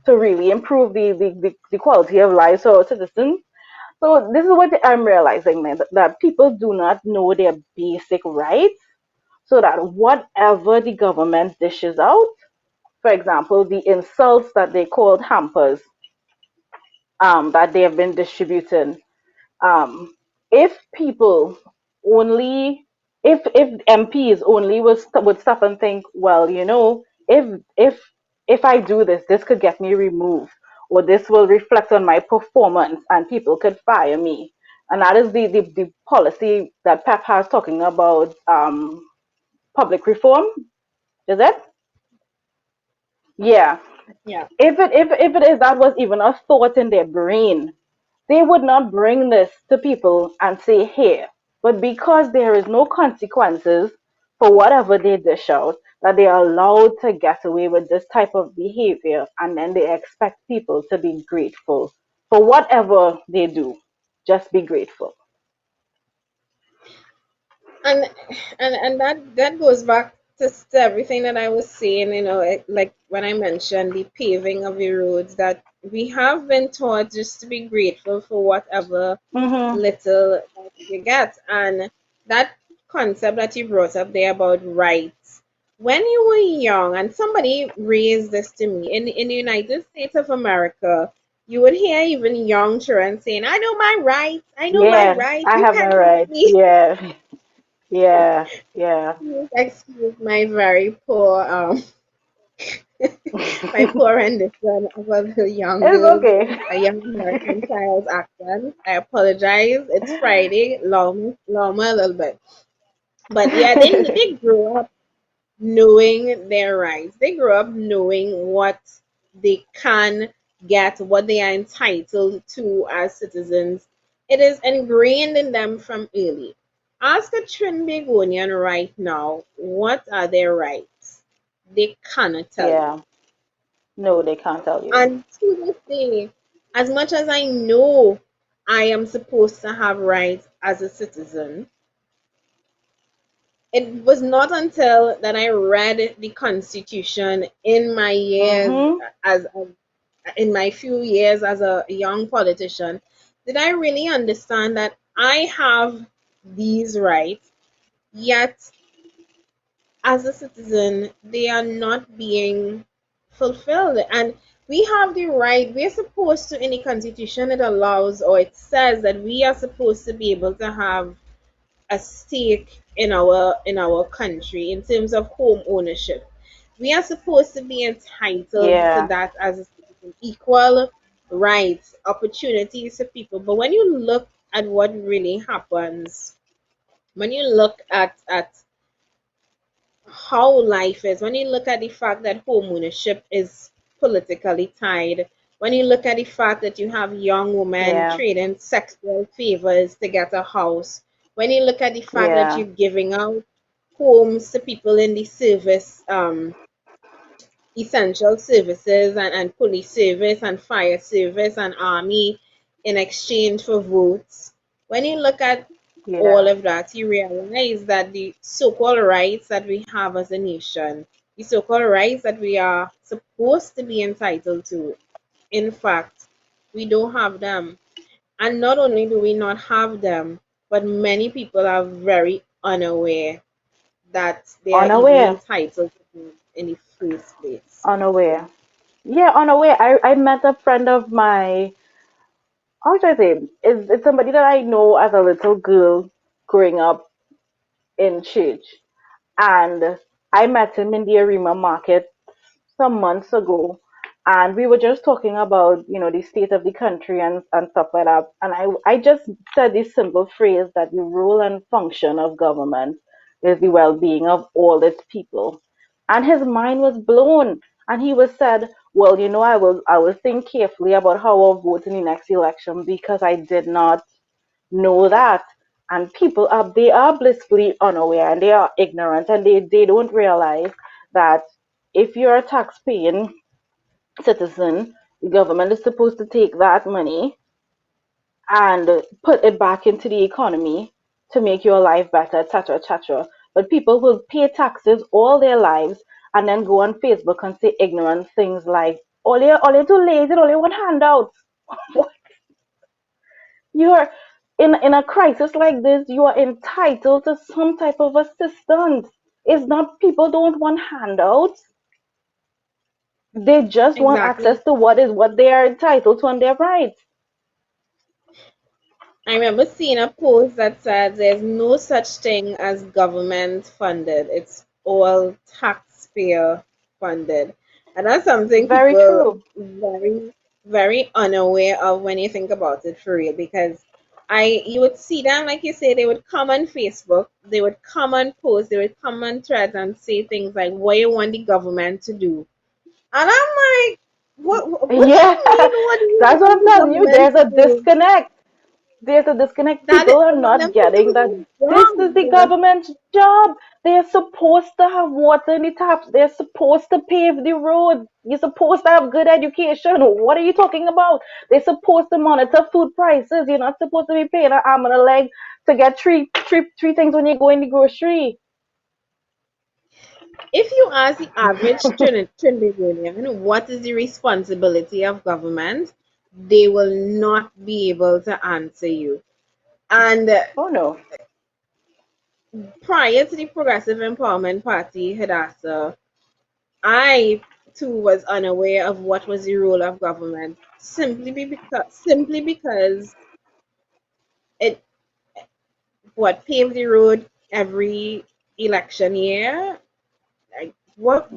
to really improve the quality of life for our citizens? So this is what I'm realizing, man, that people do not know their basic rights, so that whatever the government dishes out, for example, the insults that they called hampers, that they have been distributing, um, if people only, if MPs only would stop and think, well, if I do this, this could get me removed, or this will reflect on my performance, and people could fire me. And that is the policy that Pep has talking about, public reform, is it? Yeah. Yeah. If it is that was even a thought in their brain, they would not bring this to people and say, here. But because there is no consequences for whatever they dish out, that they are allowed to get away with this type of behavior, and then they expect people to be grateful for whatever they do. Just be grateful. And and that goes back to everything that I was saying, like when I mentioned the paving of the roads, that we have been taught just to be grateful for whatever Mm-hmm. little that you get. And that concept that you brought up there about rights, when you were young, and somebody raised this to me in the United States of America, you would hear even young children saying, I know my rights, I know my Yeah, rights, I you have my can't touch rights. me. Yeah, yeah, yeah. Please excuse my very poor my poor rendition of a It's okay. a young American child's accent. I apologize. It's Friday, long a little bit. But yeah, they grew up knowing their rights. They grew up knowing what they can get, what they are entitled to as citizens. It is ingrained in them from early. Ask a Trinbagonian right now, what are their rights? They cannot tell you. Yeah. No, they can't tell you. And to this day, as much as I know I am supposed to have rights as a citizen, it was not until that I read the Constitution in my years Mm-hmm. as in my few years as a young politician did I really understand that I have these rights, yet as a citizen they are not being fulfilled. And we have the right, we're supposed to, in the Constitution it allows, or it says that we are supposed to be able to have a stake in our country in terms of home ownership. We are supposed to be entitled to Yeah. that as a citizen, equal rights, opportunities for people. But when you look at what really happens, when you look at how life is, when you look at the fact that home ownership is politically tied, when you look at the fact that you have young women Yeah. trading sexual favors to get a house, when you look at the fact that Yeah. you're giving out homes to people in the service, essential services and police service and fire service and army in exchange for votes. When you look at all Yeah. of that, you realize that the so-called rights that we have as a nation, the so-called rights that we are supposed to be entitled to, in fact, we don't have them. And not only do we not have them, but many people are very unaware that they are even Unaware. entitled to in the first place. Unaware. Yeah, unaware. I met a friend of my, how should I say, it's somebody that I know as a little girl growing up in church. And I met him in the Arima market some months ago, and we were just talking about, the state of the country and stuff like that. And I just said this simple phrase that the role and function of government is the well-being of all its people. And his mind was blown. And he was said, well, I will think carefully about how I'll vote in the next election because I did not know that. And people are they are blissfully unaware and they are ignorant and they don't realize that if you're a tax-paying citizen, the government is supposed to take that money and put it back into the economy to make your life better, etc., etc. But people will pay taxes all their lives and then go on Facebook and say ignorant things like, all you too lazy, all you want handouts. You're in a crisis like this, you are entitled to some type of assistance. It's not people don't want handouts. They just want access Exactly. to what they are entitled to and their rights. I remember seeing a post that said there's no such thing as government funded. It's all taxpayer funded. And that's something Very people true. very, very unaware of when you think about it for real. Because you would see them, like you say, they would come on Facebook, they would come on posts, they would come on threads and say things like, what you want the government to do. And I'm like, what Yeah, you mean, what do you that's what want I'm the telling you. government There's a to do? disconnect. There's a disconnect. That People are them not people getting that do this is the wrong. government's job. They're supposed to have water in the taps. They're supposed to pave the roads. You're supposed to have good education. What are you talking about? They're supposed to monitor food prices. You're not supposed to be paying an arm and a leg to get three things when you go in the grocery. If you ask the average Trinbagonian what is the responsibility of government, they will not be able to answer you. And Oh no. prior to the Progressive Empowerment Party, Hadassah, I too was unaware of what was the role of government simply because it what paved the road every election year. Like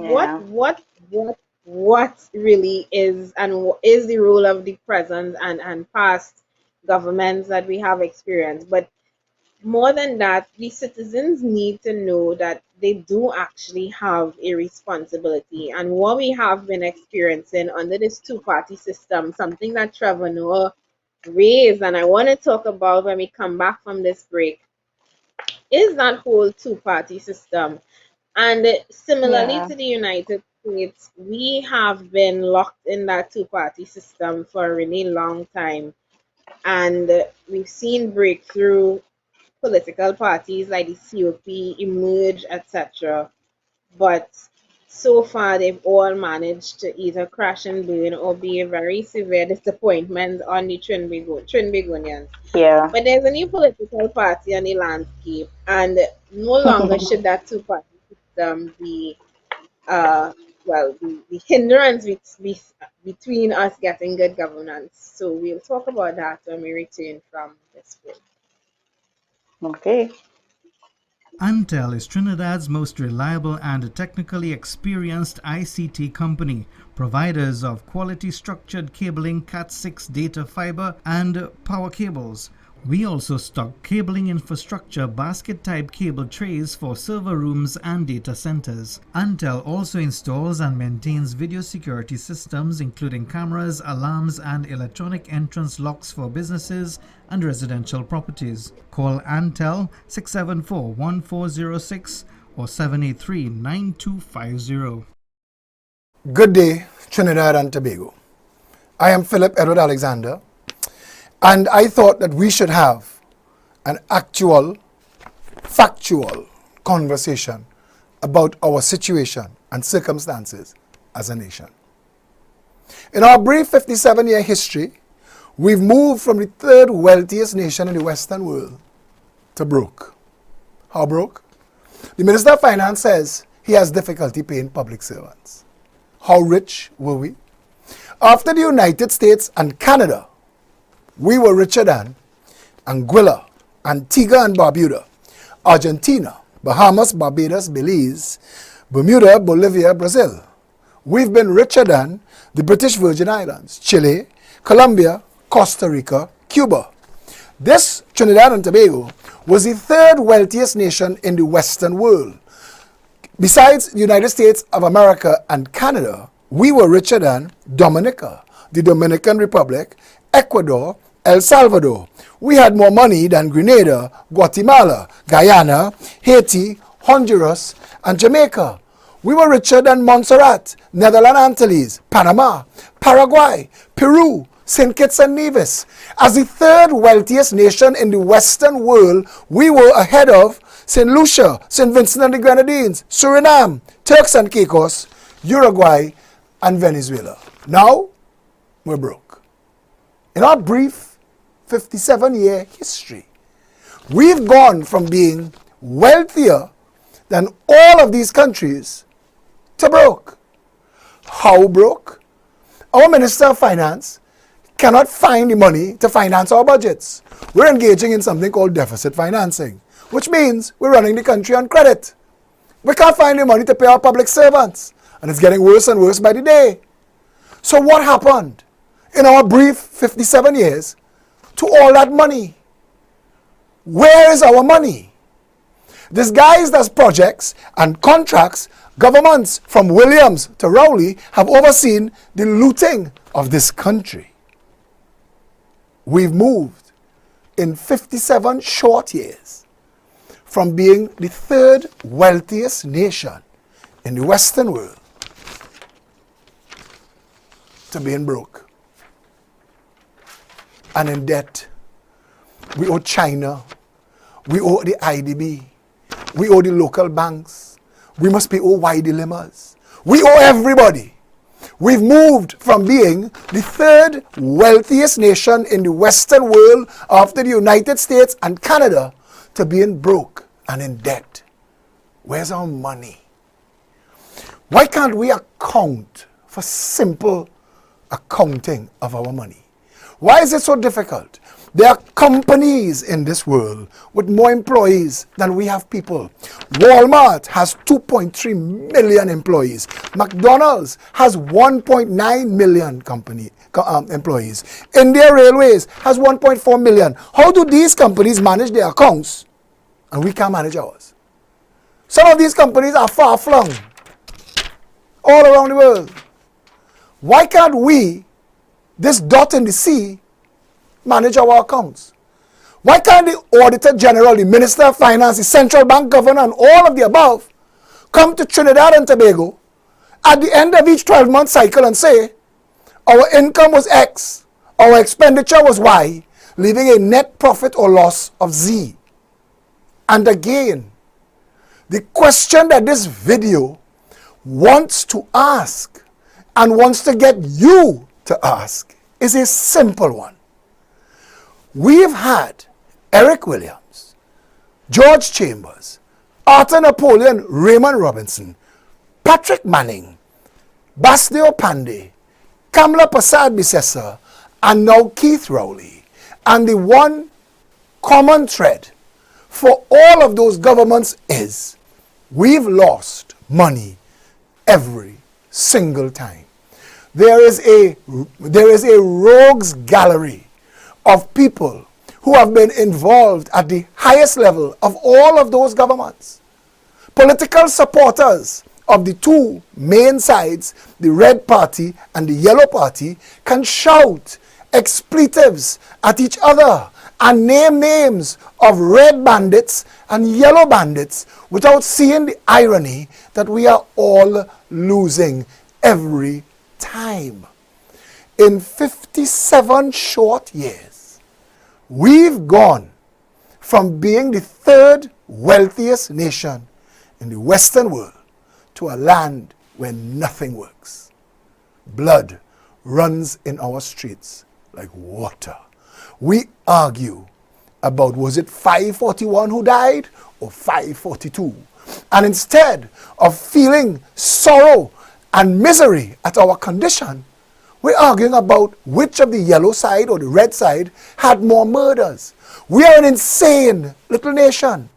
Yeah. what really is and is the role of the present and past governments that we have experienced. But more than that, the citizens need to know that they do actually have a responsibility. And what we have been experiencing under this two-party system, something that Trevor Noah raised, and I want to talk about when we come back from this break, is that whole two-party system. And similarly Yeah. to the United States, we have been locked in that two-party system for a really long time. And we've seen breakthrough political parties like the COP emerge, etc. But so far, they've all managed to either crash and burn or be a very severe disappointment on the Trinbagonians. Yeah. But there's a new political party on the landscape, and no longer should that two-party system be, uh, the hindrance between us getting good governance. So we'll talk about that when we return from this break. Okay. Antel is Trinidad's most reliable and technically experienced ICT company, providers of quality structured cabling, Cat6 data fiber, and power cables. We also stock cabling infrastructure basket type cable trays for server rooms and data centers. Antel also installs and maintains video security systems including cameras, alarms, and electronic entrance locks for businesses and residential properties. Call Antel 674-1406 or 783-9250. Good day, Trinidad and Tobago. I am Philip Edward Alexander, and I thought that we should have an actual, factual conversation about our situation and circumstances as a nation. In our brief 57-year history, we've moved from the third wealthiest nation in the Western world to broke. How broke? The Minister of Finance says he has difficulty paying public servants. How rich were we? After the United States and Canada, we were richer than Anguilla, Antigua and Barbuda, Argentina, Bahamas, Barbados, Belize, Bermuda, Bolivia, Brazil. We've been richer than the British Virgin Islands, Chile, Colombia, Costa Rica, Cuba. This Trinidad and Tobago was the third wealthiest nation in the Western world. Besides the United States of America and Canada, we were richer than Dominica, the Dominican Republic, Ecuador, El Salvador. We had more money than Grenada, Guatemala, Guyana, Haiti, Honduras, and Jamaica. We were richer than Montserrat, Netherlands Antilles, Panama, Paraguay, Peru, St. Kitts and Nevis. As the third wealthiest nation in the Western world, we were ahead of St. Lucia, St. Vincent and the Grenadines, Suriname, Turks and Caicos, Uruguay, and Venezuela. Now, we're broke. In our brief 57-year history, we've gone from being wealthier than all of these countries to broke. How broke? Our Minister of Finance cannot find the money to finance our budgets. We're engaging in something called deficit financing, which means we're running the country on credit. We can't find the money to pay our public servants, and it's getting worse and worse by the day. So what happened in our brief 57 years to all that money? Where is our money? Disguised as projects and contracts, governments from Williams to Rowley have overseen the looting of this country. We've moved in 57 short years from being the third wealthiest nation in the Western world to being broke and in debt. We owe China, we owe the IDB, we owe the local banks, we must pay OY dilemmas, we owe everybody. We've moved from being the third wealthiest nation in the Western world after the United States and Canada to being broke and in debt. Where's our money? Why can't we account for simple accounting of our money? Why is it so difficult? There are companies in this world with more employees than we have people. Walmart has 2.3 million employees. McDonald's has 1.9 million employees. India Railways has 1.4 million. How do these companies manage their accounts and we can't manage ours? Some of these companies are far-flung all around the world. Why can't we, this dot in the sea, manage our accounts? Why can't the Auditor General, the Minister of Finance, the Central Bank Governor, and all of the above come to Trinidad and Tobago at the end of each 12-month cycle and say, our income was X, our expenditure was Y, leaving a net profit or loss of Z? And again, the question that this video wants to ask and wants to get you to ask is a simple one. We've had Eric Williams, George Chambers, Arthur Napoleon, Raymond Robinson, Patrick Manning, Basdeo Panday, Kamla Prasad Bisesa, and now Keith Rowley. And the one common thread for all of those governments is we've lost money every single time. There is a rogues gallery of people who have been involved at the highest level of all of those governments. Political supporters of the two main sides, the Red Party and the Yellow Party, can shout expletives at each other and name names of red bandits and yellow bandits without seeing the irony that we are all losing every time. In 57 short years, we've gone from being the third wealthiest nation in the Western world to a land where nothing works. Blood runs in our streets like water. We argue about was it 541 who died or 542? And instead of feeling sorrow and misery at our condition, we're arguing about which of the yellow side or the red side had more murders. We are an insane little nation.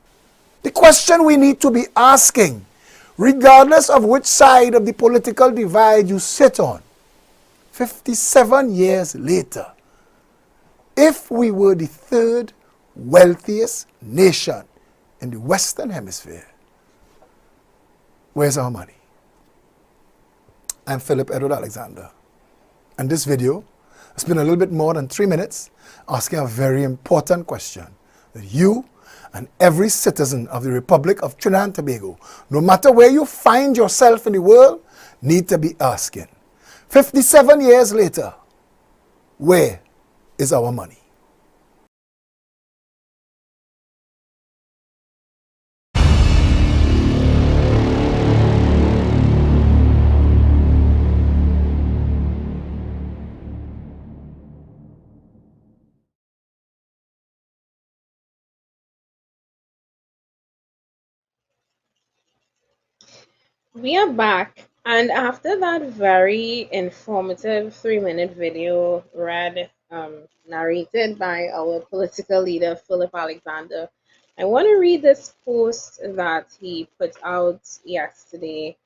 The question we need to be asking, regardless of which side of the political divide you sit on, 57 years later, if we were the third wealthiest nation in the Western Hemisphere, where's our money? I'm Philip Edward Alexander. And this video has been a little bit more than 3 minutes asking a very important question that you and every citizen of the Republic of Trinidad and Tobago, no matter where you find yourself in the world, need to be asking. 57 years later, where is our money? We are back, and after that very informative 3-minute video narrated by our political leader, Philip Alexander, I want to read this post that he put out yesterday.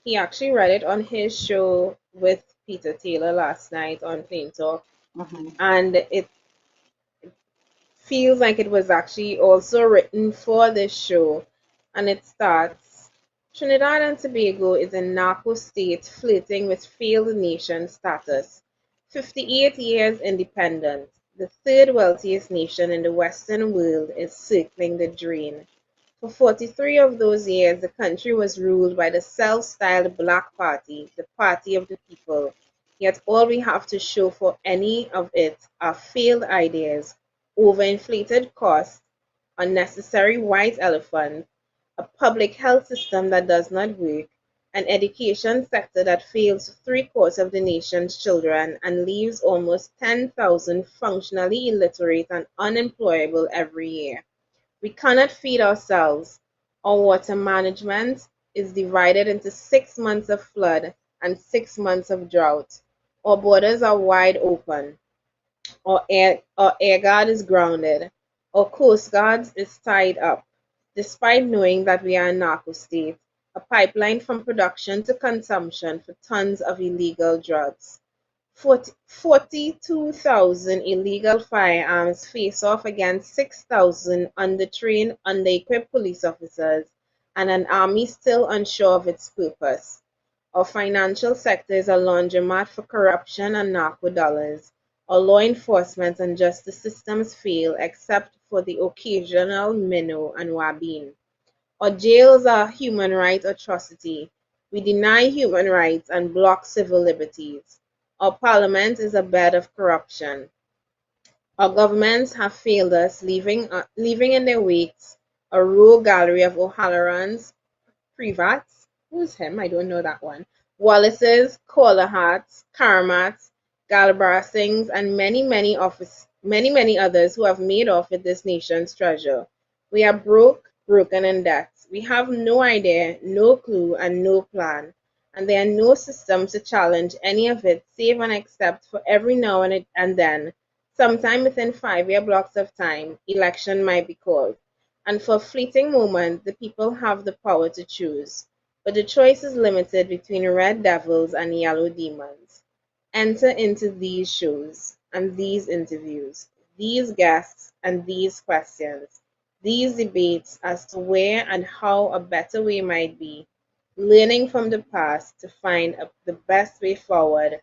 He actually read it on his show with Peter Taylor last night on Plain Talk, and it feels like it was actually also written for this show. And it starts: Trinidad and Tobago is a narco state flirting with failed nation status. 58 years independent, the third wealthiest nation in the Western world is circling the drain. For 43 of those years, the country was ruled by the self-styled Black Party, the party of the people. Yet all we have to show for any of it are failed ideas, overinflated costs, unnecessary white elephants, a public health system that does not work, an education sector that fails three-quarters of the nation's children and leaves almost 10,000 functionally illiterate and unemployable every year. We cannot feed ourselves. Our water management is divided into 6 months of flood and 6 months of drought. Our borders are wide open. Our air guard is grounded. Our coast guard is tied up, despite knowing that we are a narco state, a pipeline from production to consumption for tons of illegal drugs. 42,000 illegal firearms face off against 6,000 undertrained, under-equipped police officers, and an army still unsure of its purpose. Our financial sector is a laundromat for corruption and narco dollars. Our law enforcement and justice systems fail except for the occasional minnow and wabin. Our jails are a human rights atrocity. We deny human rights and block civil liberties. Our parliament is a bed of corruption. Our governments have failed us, leaving in their wakes a rogue gallery of O'Hallorans, Privats, who's him? I don't know that one. Wallaces, Collarhats, Karamats, Galbrassings, and many others who have made off with this nation's treasure. We are broke, broken in debt. We have no idea, no clue, and no plan. And there are no systems to challenge any of it, save and except for every now and then, sometime within 5-year blocks of time, election might be called. And for a fleeting moment, the people have the power to choose. But the choice is limited between red devils and yellow demons. Enter into these shows and these interviews, these guests and these questions, these debates as to where and how a better way might be, learning from the past to find the best way forward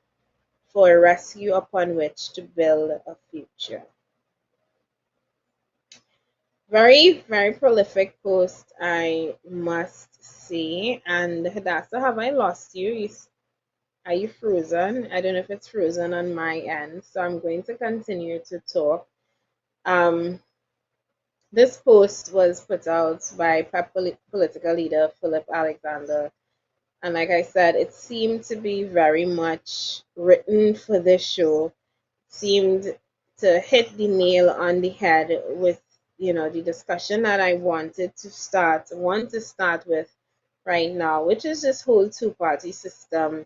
for a rescue upon which to build a future. Very, very prolific post, I must say. And Hadassah, have I lost you? Are you frozen? I don't know if it's frozen on my end, so I'm going to continue to talk. This post was put out by political leader Philip Alexander, and like I said, it seemed to be very much written for this show. It seemed to hit the nail on the head with the discussion that I want to start with right now, which is this whole two-party system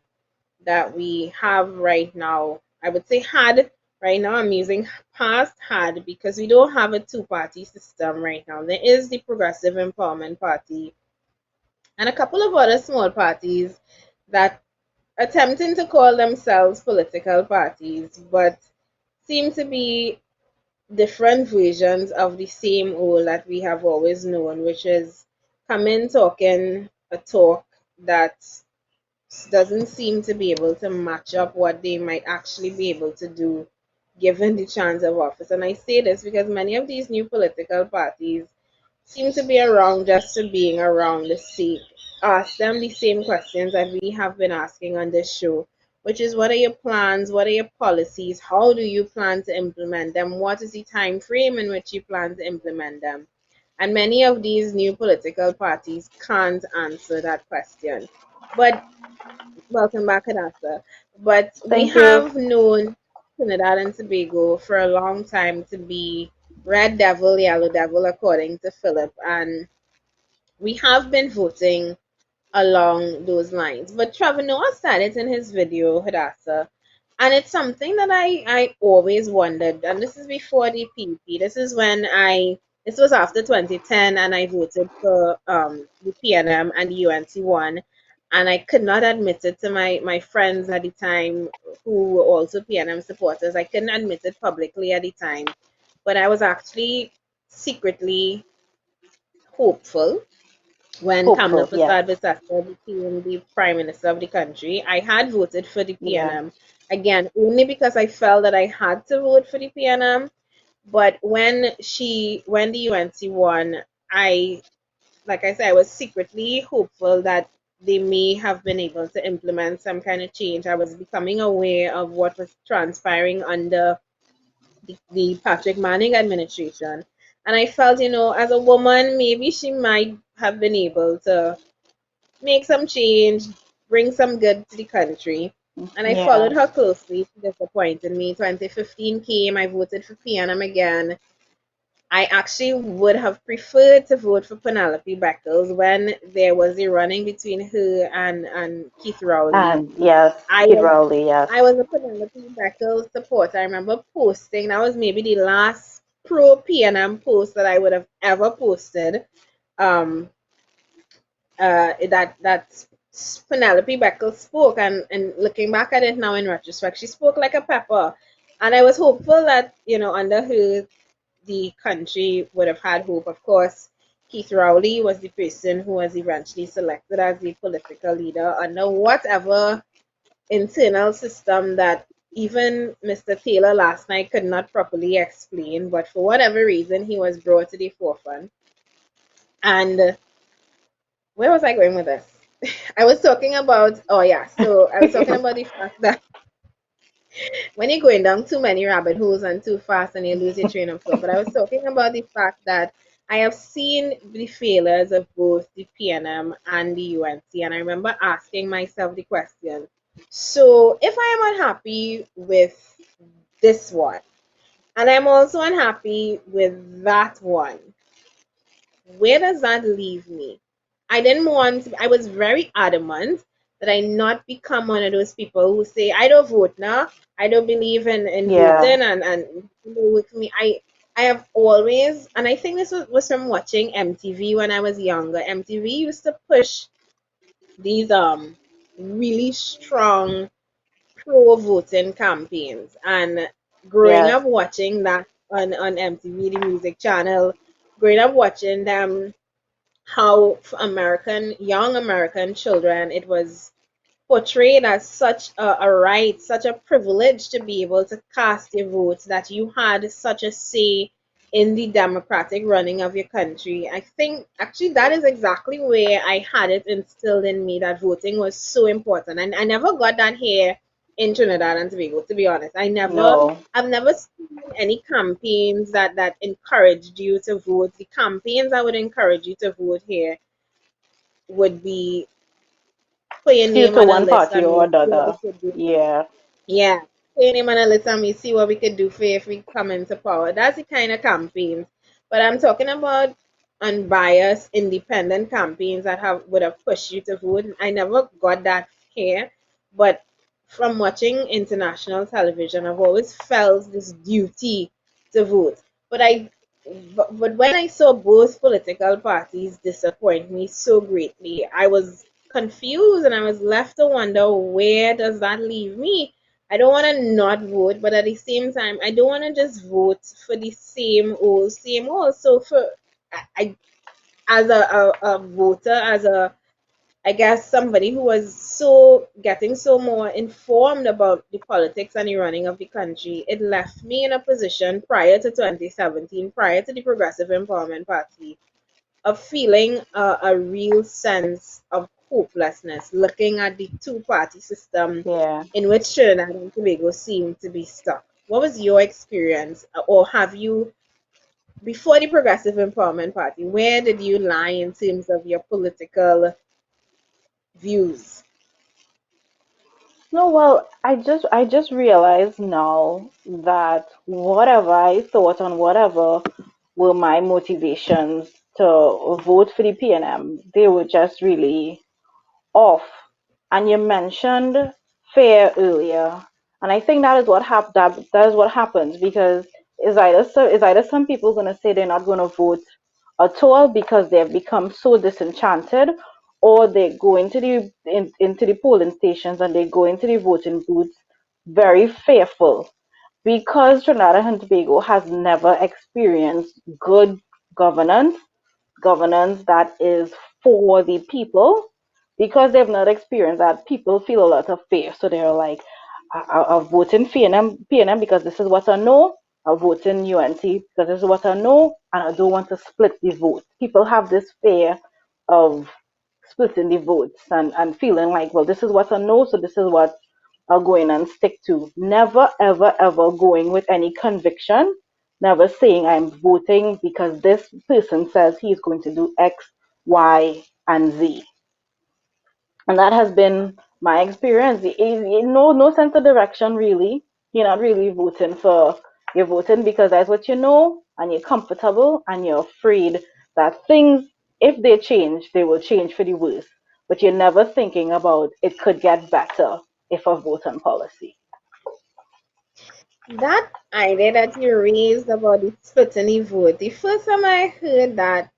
that we have right now. I would say had right now. I'm using past had because we don't have a two-party system right now. There is the Progressive Empowerment Party and a couple of other small parties that attempting to call themselves political parties, but seem to be different versions of the same old that we have always known, which is coming talking a talk that doesn't seem to be able to match up what they might actually be able to do given the chance of office. And I say this because many of these new political parties seem to be around just to being around the sake. Ask them the same questions that we have been asking on this show, which is what are your plans, what are your policies, how do you plan to implement them, what is the time frame in which you plan to implement them. And many of these new political parties can't answer that question. But welcome back, Hadassah. But we Thank you. have known Trinidad and Tobago for a long time to be red devil, yellow devil, according to Philip, and we have been voting along those lines. But Trevor Noah said it in his video, Hadassah, and it's something that I always wondered, and this is before the PEP. This was after 2010, and I voted for the PNM and the UNC one, and I could not admit it to my friends at the time who were also PNM supporters. I couldn't admit it publicly at the time, but I was actually secretly hopeful when Kamla Hopeful, yes. Prasad Visastra became the prime minister of the country. I had voted for the Yeah. PNM again only because I felt that I had to vote for the PNM. But when the UNC won, I like I said, I was secretly hopeful that they may have been able to implement some kind of change. I was becoming aware of what was transpiring under the Patrick Manning administration. And I felt, as a woman, maybe she might have been able to make some change, bring some good to the country. And I Yeah. followed her closely. She disappointed me. 2015 came, I voted for PNM again. I actually would have preferred to vote for Penelope Beckles when there was a running between her and Keith Rowley. And yes, I Kid was Rowley, yes. I was a Penelope Beckles supporter. I remember posting. That was maybe the last pro PNM post that I would have ever posted. Um, that Penelope Beckles spoke, and looking back at it now in retrospect, she spoke like a pepper, and I was hopeful that under her the country would have had hope. Of course, Keith Rowley was the person who was eventually selected as the political leader under whatever internal system that even Mr. Taylor last night could not properly explain, but for whatever reason, he was brought to the forefront. And where was I going with this? I was talking about, oh yeah, so I was talking about the fact that when you're going down too many rabbit holes and too fast and you lose your train of thought. But I was talking about the fact that I have seen the failures of both the PNM and the UNC, and I remember asking myself the question, so if I am unhappy with this one, and I'm also unhappy with that one, where does that leave me? I didn't want to, I was very adamant that I not become one of those people who say, I don't vote now. I don't believe in Yeah. voting and with me. I have always, and I think this was from watching MTV when I was younger. MTV used to push these really strong pro voting campaigns, and growing Yes. up watching that on MTV, the music channel, growing up watching them, how for young American children, it was portrayed as such a right, such a privilege to be able to cast your vote, that you had such a say in the democratic running of your country. I think actually that is exactly where I had it instilled in me that voting was so important. And I never got that here in Trinidad and Tobago, to be honest. No. I've never seen any campaigns that encouraged you to vote. The campaigns that would encourage you to vote here would be put your Skewed name to on a one list party and or we the see what we other. could do. Yeah. Yeah, put your name on a list and we see what we could do for you if we come into power. That's the kind of campaigns. But I'm talking about unbiased, independent campaigns that have would have pushed you to vote. I never got that here, but from watching international television, I've always felt this duty to vote. But but when I saw both political parties disappoint me so greatly, I was confused and I was left to wonder, where does that leave me? I don't want to not vote, but at the same time, I don't want to just vote for the same old. So I as a voter, as a I guess somebody who was so getting so more informed about the politics and the running of the country, it left me in a position prior to 2017, prior to the Progressive Empowerment Party, of feeling a real sense of hopelessness, looking at the two-party system Yeah. in which Trinidad and Tobago seemed to be stuck. What was your experience, or have you, before the Progressive Empowerment Party, where did you lie in terms of your political views? No, well, I just realized now that whatever I thought on whatever were my motivations to vote for the PNM, they were just really off. And you mentioned fear earlier, and I think that is what that is what happens because is either some people going to say they're not going to vote at all because they've become so disenchanted, or they go into into the polling stations and they go into the voting booths very fearful because Trinidad and Tobago has never experienced good governance, governance that is for the people, because they've not experienced that, people feel a lot of fear. So they're like, I'll vote in PNM because this is what I know. I'll vote in UNT because this is what I know, and I don't want to split the vote. People have this fear of splitting the votes and feeling like, well, this is what I know, so this is what I'll go in and stick to. Never, ever, ever going with any conviction, never saying I'm voting because this person says he's going to do X, Y, and Z. And that has been my experience. No sense of direction really. You're not really voting for, you're voting because that's what you know and you're comfortable and you're afraid that things, if they change, they will change for the worse. But you're never thinking about it could get better if I vote on policy. That idea that you raised about the scrutiny vote, the first time I heard that,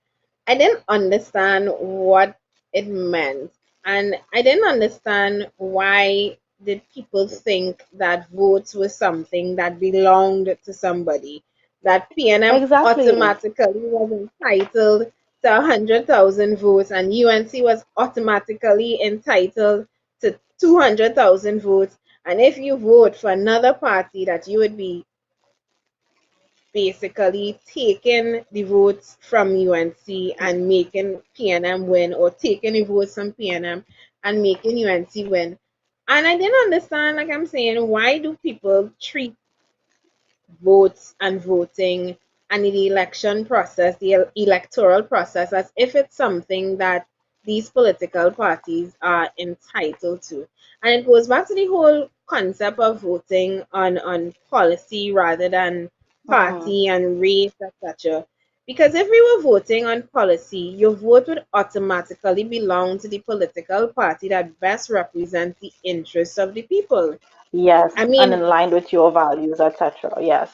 I didn't understand what it meant. And I didn't understand why did people think that votes were something that belonged to somebody. That PNM Exactly. automatically was entitled to 100,000 votes and UNC was automatically entitled to 200,000 votes. And if you vote for another party, that you would be basically taking the votes from UNC and making PNM win, or taking the votes from PNM and making UNC win. And I didn't understand, like I'm saying, why do people treat votes and voting and the election process, the electoral process, as if it's something that these political parties are entitled to. And it goes back to the whole concept of voting on policy rather than Hmm. party and race, etc. Because if we were voting on policy, your vote would automatically belong to the political party that best represents the interests of the people. Yes, I and mean, in line with your values, etc. Yes.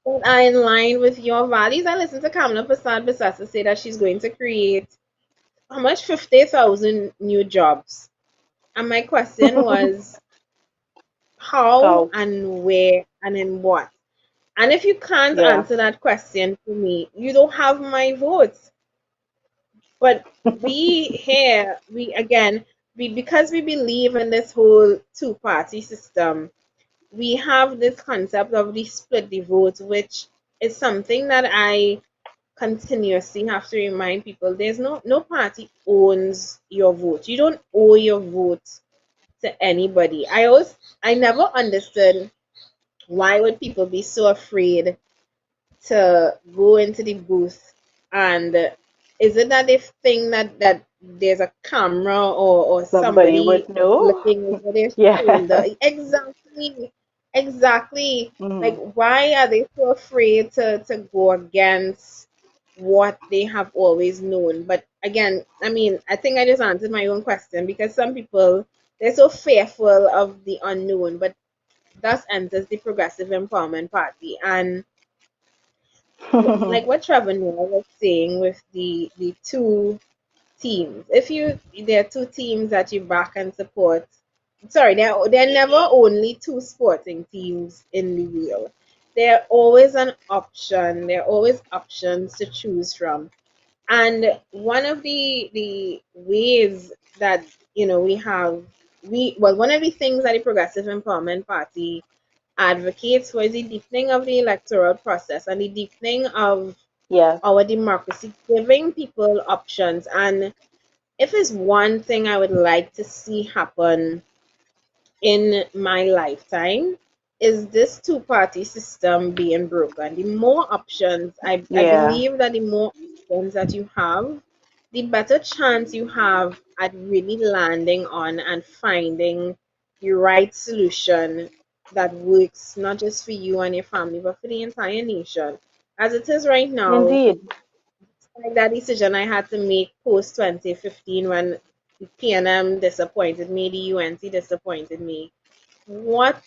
that are in line with your values. I listened to Kamala Prasad Bisasa say that she's going to create how much, 50,000 new jobs. And my question was, how How? and where and in what? And if you can't Yeah. answer that question for me, you don't have my vote. But we here, we again, because we believe in this whole two-party system, we have this concept of the split the vote, which is something that I continuously have to remind people. There's no party owns your vote. You don't owe your vote to anybody. I never understood, why would people be so afraid to go into the booth, and is it that they think that there's a camera or Somebody somebody would know. looking over their Yeah. shoulder? Exactly. exactly. Like, Mhm. why are they so afraid to go against what they have always known? But again, I mean, I think I just answered my own question because some people they're so fearful of the unknown, but thus enters the Progressive Empowerment Party. And like what Trevor Noah was saying with the two teams. If you there are two teams that you back and support. Sorry, there are never only two sporting teams in the wheel. There are always an option. There are always options to choose from. And one of the ways that one of the things that the Progressive Empowerment Party advocates for is the deepening of the electoral process and the deepening of Yes, our democracy, giving people options. And if it's one thing I would like to see happen in my lifetime, is this two-party system being broken. The more options, I yeah, believe that the more options that you have, the better chance you have at really landing on and finding the right solution that works not just for you and your family, but for the entire nation. As it is right now, indeed. like that decision I had to make post 2015 when the PNM disappointed me, the UNC disappointed me. What,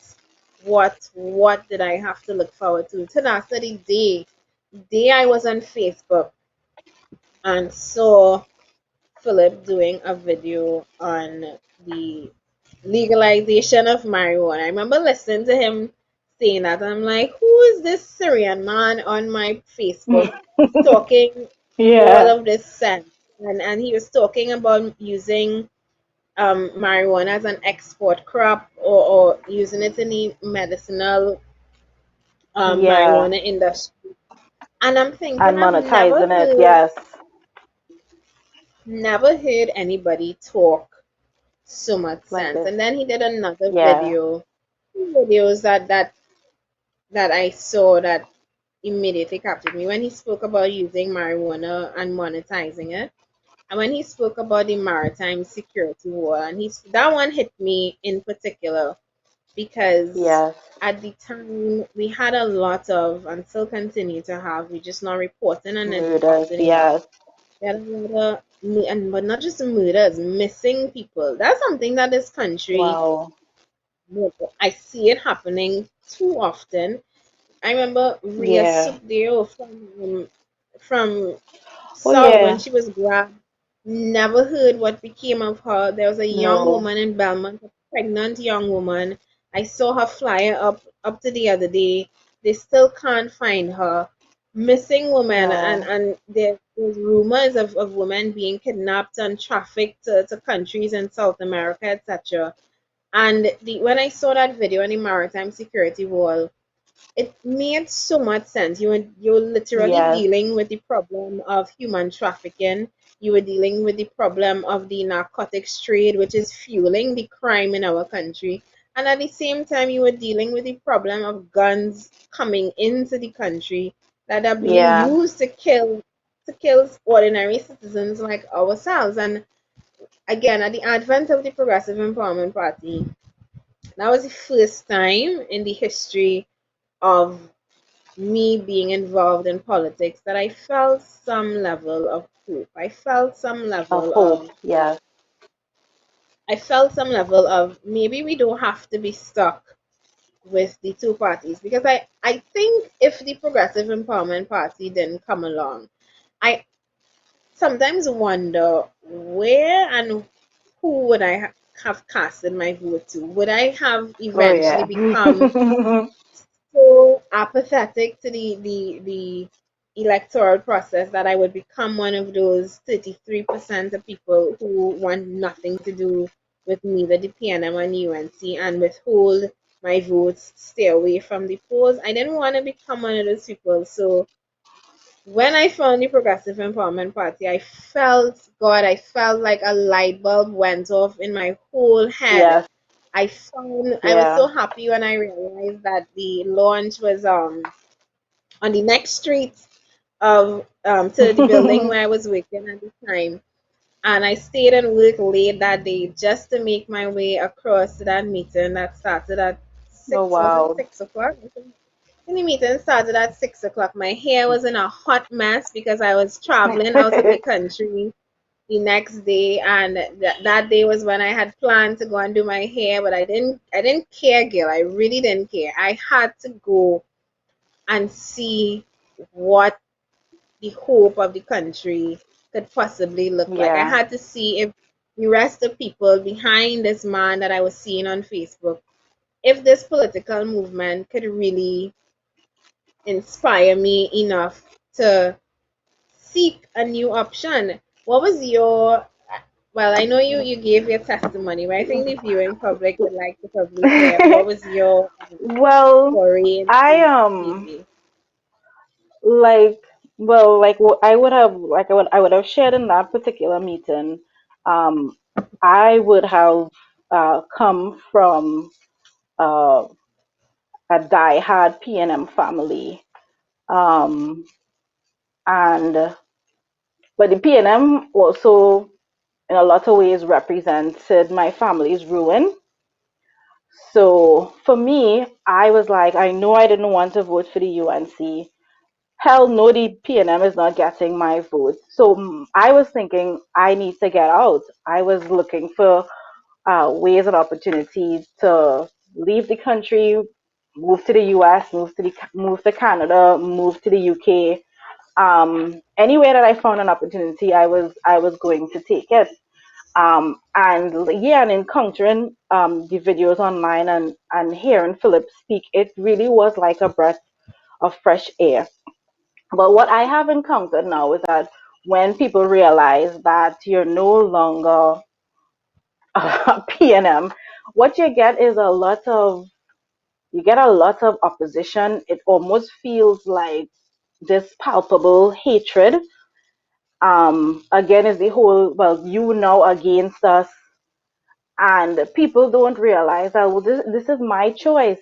what did I have to look forward to? To that's the day I was on Facebook and saw Philip doing a video on the legalization of marijuana. I remember listening to him saying that. I'm like, who is this Syrian man on my Facebook talking all Yeah, of this sense? And he was talking about using marijuana as an export crop or using it in the medicinal yeah, marijuana industry. And I'm thinking, and monetizing it. Yes, never heard anybody talk so much like sense. this. And then he did another Yeah, video, two videos that I saw that immediately captured me when he spoke about using marijuana and monetizing it. And when he spoke about the maritime security war, and that one hit me in particular because yes, at the time we had a lot of and still continue to have, we just not reporting on it murders. often enough. Yes, We had a lot of, but not just murders, missing people. That's something that this country, wow. I see it happening too often. I remember Ria Yeah. Sukdeo from Oh South when yeah. she was grabbed. Never heard what became of her. There was a young No. woman in Belmont, a pregnant young woman. I saw her flyer up to the other day. They still can't find her. Missing women Yeah. and there's rumors of women being kidnapped and trafficked to countries in South America, etc. And when I saw that video on the maritime security wall, it made so much sense. You're literally Yes. dealing with the problem of human trafficking. You were dealing with the problem of the narcotics trade, which is fueling the crime in our country. And at the same time, you were dealing with the problem of guns coming into the country that are being Yeah. used to kill ordinary citizens like ourselves. And again, at the advent of the Progressive Empowerment Party, that was the first time in the history of me being involved in politics that I felt some level of hope. Of hope. Yes. I felt some level of maybe we don't have to be stuck with the two parties because I think if the Progressive Empowerment Party didn't come along, I sometimes wonder where and who would I have casted my vote to? Would I have Oh eventually yeah. become so apathetic to the electoral process that I would become one of those 33% of people who want nothing to do with neither the PNM and UNC and withhold my votes, stay away from the polls. I didn't want to become one of those people. So when I found the Progressive Empowerment Party, I felt like a light bulb went off in my whole head. Yes. I was Yeah. so happy when I realized that the launch was on the next street of to the building where I was working at the time. And I stayed and worked late that day just to make my way across to that meeting that started at Oh, was it wow. 6 o'clock? And the meeting started at 6 o'clock. My hair was in a hot mess because I was traveling out of the country the next day, and that day was when I had planned to go and do my hair, but I didn't care, girl. I really didn't care. I had to go and see what the hope of the country could possibly look like. I Yeah. had to see if the rest of people behind this man that I was seeing on Facebook, if this political movement could really inspire me enough to seek a new option. What was your, well, I know you gave your testimony, but I think the viewing public would like to probably hear what was your Well, foray I into TV. like like what I would have I would have shared in that particular meeting. Um, I would have come from uh, a die-hard PNM family, um, and but the PNM also in a lot of ways represented my family's ruin. So for me, I was like, I know I didn't want to vote for the UNC. Hell no, the PNM is not getting my vote. So I was thinking I need to get out. I was looking for ways and opportunities to leave the country, move to the US, move to Canada, move to the UK. Anywhere that I found an opportunity, I was going to take it. And yeah, and encountering the videos online and hearing Philip speak, it really was like a breath of fresh air. But what I have encountered now is that when people realize that you're no longer PNM, what you get is a lot of opposition. It almost feels like this palpable hatred. Again, is the whole, well, you now against us, and people don't realize that, well, this is my choice.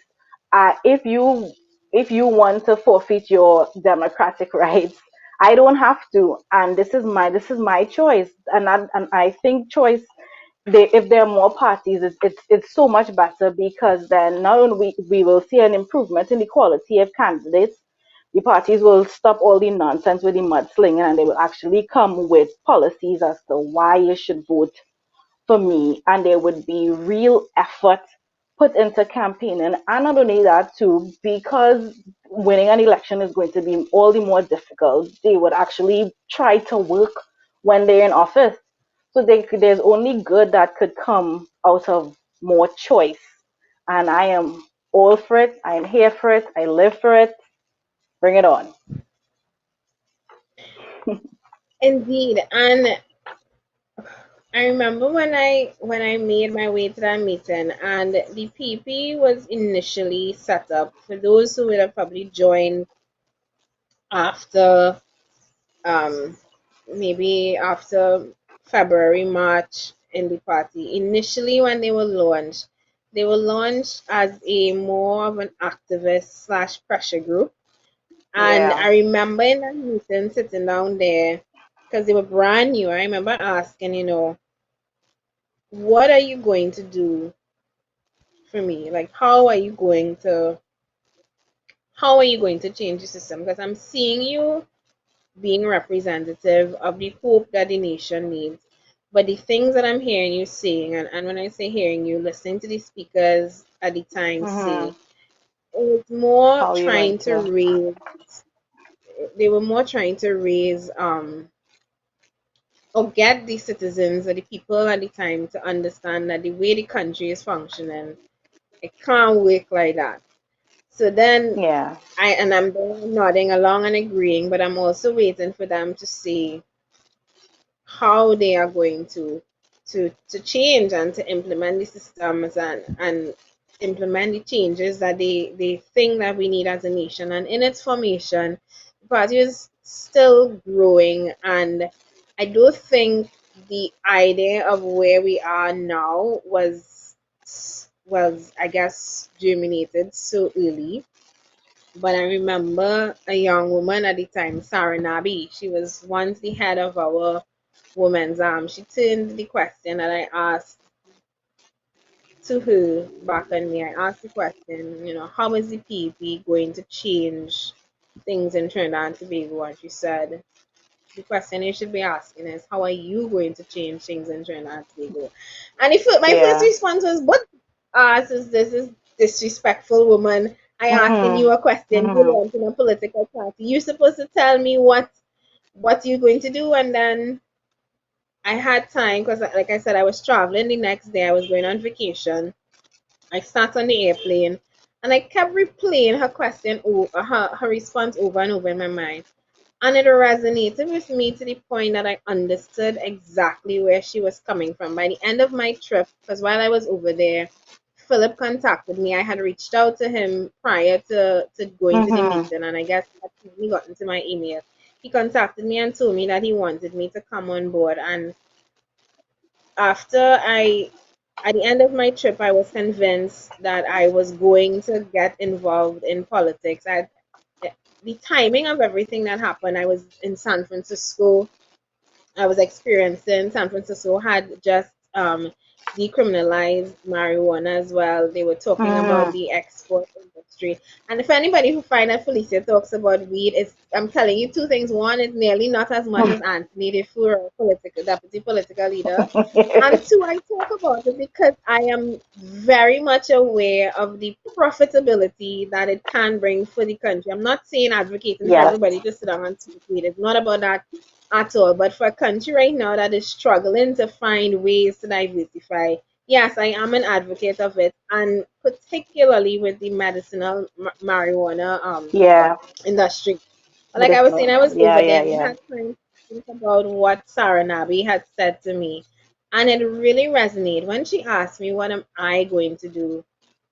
If you want to forfeit your democratic rights, I don't have to, and this is my choice. And I think choice, if there are more parties, it's so much better, because then not only we will see an improvement in the quality of candidates, the parties will stop all the nonsense with the mudslinging, and they will actually come with policies as to why you should vote for me, and there would be real effort put into campaigning. And not only that too, because winning an election is going to be all the more difficult, they would actually try to work when they're in office. So there's only good that could come out of more choice. And I am all for it. I am here for it. I live for it. Bring it on. Indeed, and I remember when I made my way to that meeting, and the PP was initially set up for those who would have probably joined after um maybe after February, March in the party. Initially, when they were launched as a more of an activist slash pressure group. And Yeah. I remember in that meeting sitting down there because they were brand new. I remember asking, what are you going to do for me? Like, how are you going to change the system? Because I'm seeing you being representative of the hope that the nation needs. But the things that I'm hearing you saying, and when I say hearing you, listening to the speakers at the time Hmm. say, it was more How are you trying going to to? raise, they were more trying to raise, or get the citizens or the people at the time to understand that the way the country is functioning, it can't work like that. So then Yeah. I'm nodding along and agreeing, but I'm also waiting for them to see how they are going to change and to implement the systems and implement the changes that they think that we need as a nation. And in its formation, the party is still growing, and I don't think the idea of where we are now was I guess germinated so early. But I remember a young woman at the time, Sarah Nabi. She was once the head of our women's arm. She turned the question that I asked to her back on me. I asked the question, how is the PEP going to change things in Trinidad and Tobago? And she said, the question you should be asking is, how are you going to change things in Trinidad and Tobago? And my first Yeah. response was, what is this is disrespectful woman. I asking Mhm. you a question, you Mhm. want in a political party. You're supposed to tell me what you're going to do. And then I had time because, like I said, I was traveling the next day. I was going on vacation. I sat on the airplane and I kept replaying her question, her response over and over in my mind. And it resonated with me to the point that I understood exactly where she was coming from. By the end of my trip, because while I was over there, Philip contacted me. I had reached out to him prior to going to the Mhm. meeting, and I guess that he got into my email. He contacted me and told me that he wanted me to come on board. And after at the end of my trip, I was convinced that I was going to get involved in politics. The timing of everything that happened, I was in San Francisco. I was experiencing San Francisco had just decriminalized marijuana as well. They were talking about Mhm. the export industry. And if anybody who find that Felicia talks about weed, I'm telling you two things. One, it's nearly not as much as Anthony the Fuhrer, political deputy political leader. And two, I talk about it because I am very much aware of the profitability that it can bring for the country. I'm not saying advocating for Yes. everybody to sit down and smoke weed. It's not about that at all. But for a country right now that is struggling to find ways to diversify, yes, I am an advocate of it, and particularly with the medicinal marijuana Yeah. industry. Like I was saying, Medicinal. I was Yeah. over Yeah. there and I Yeah. had time to think about what Sarah Nabi had said to me. And it really resonated when she asked me, what am I going to do?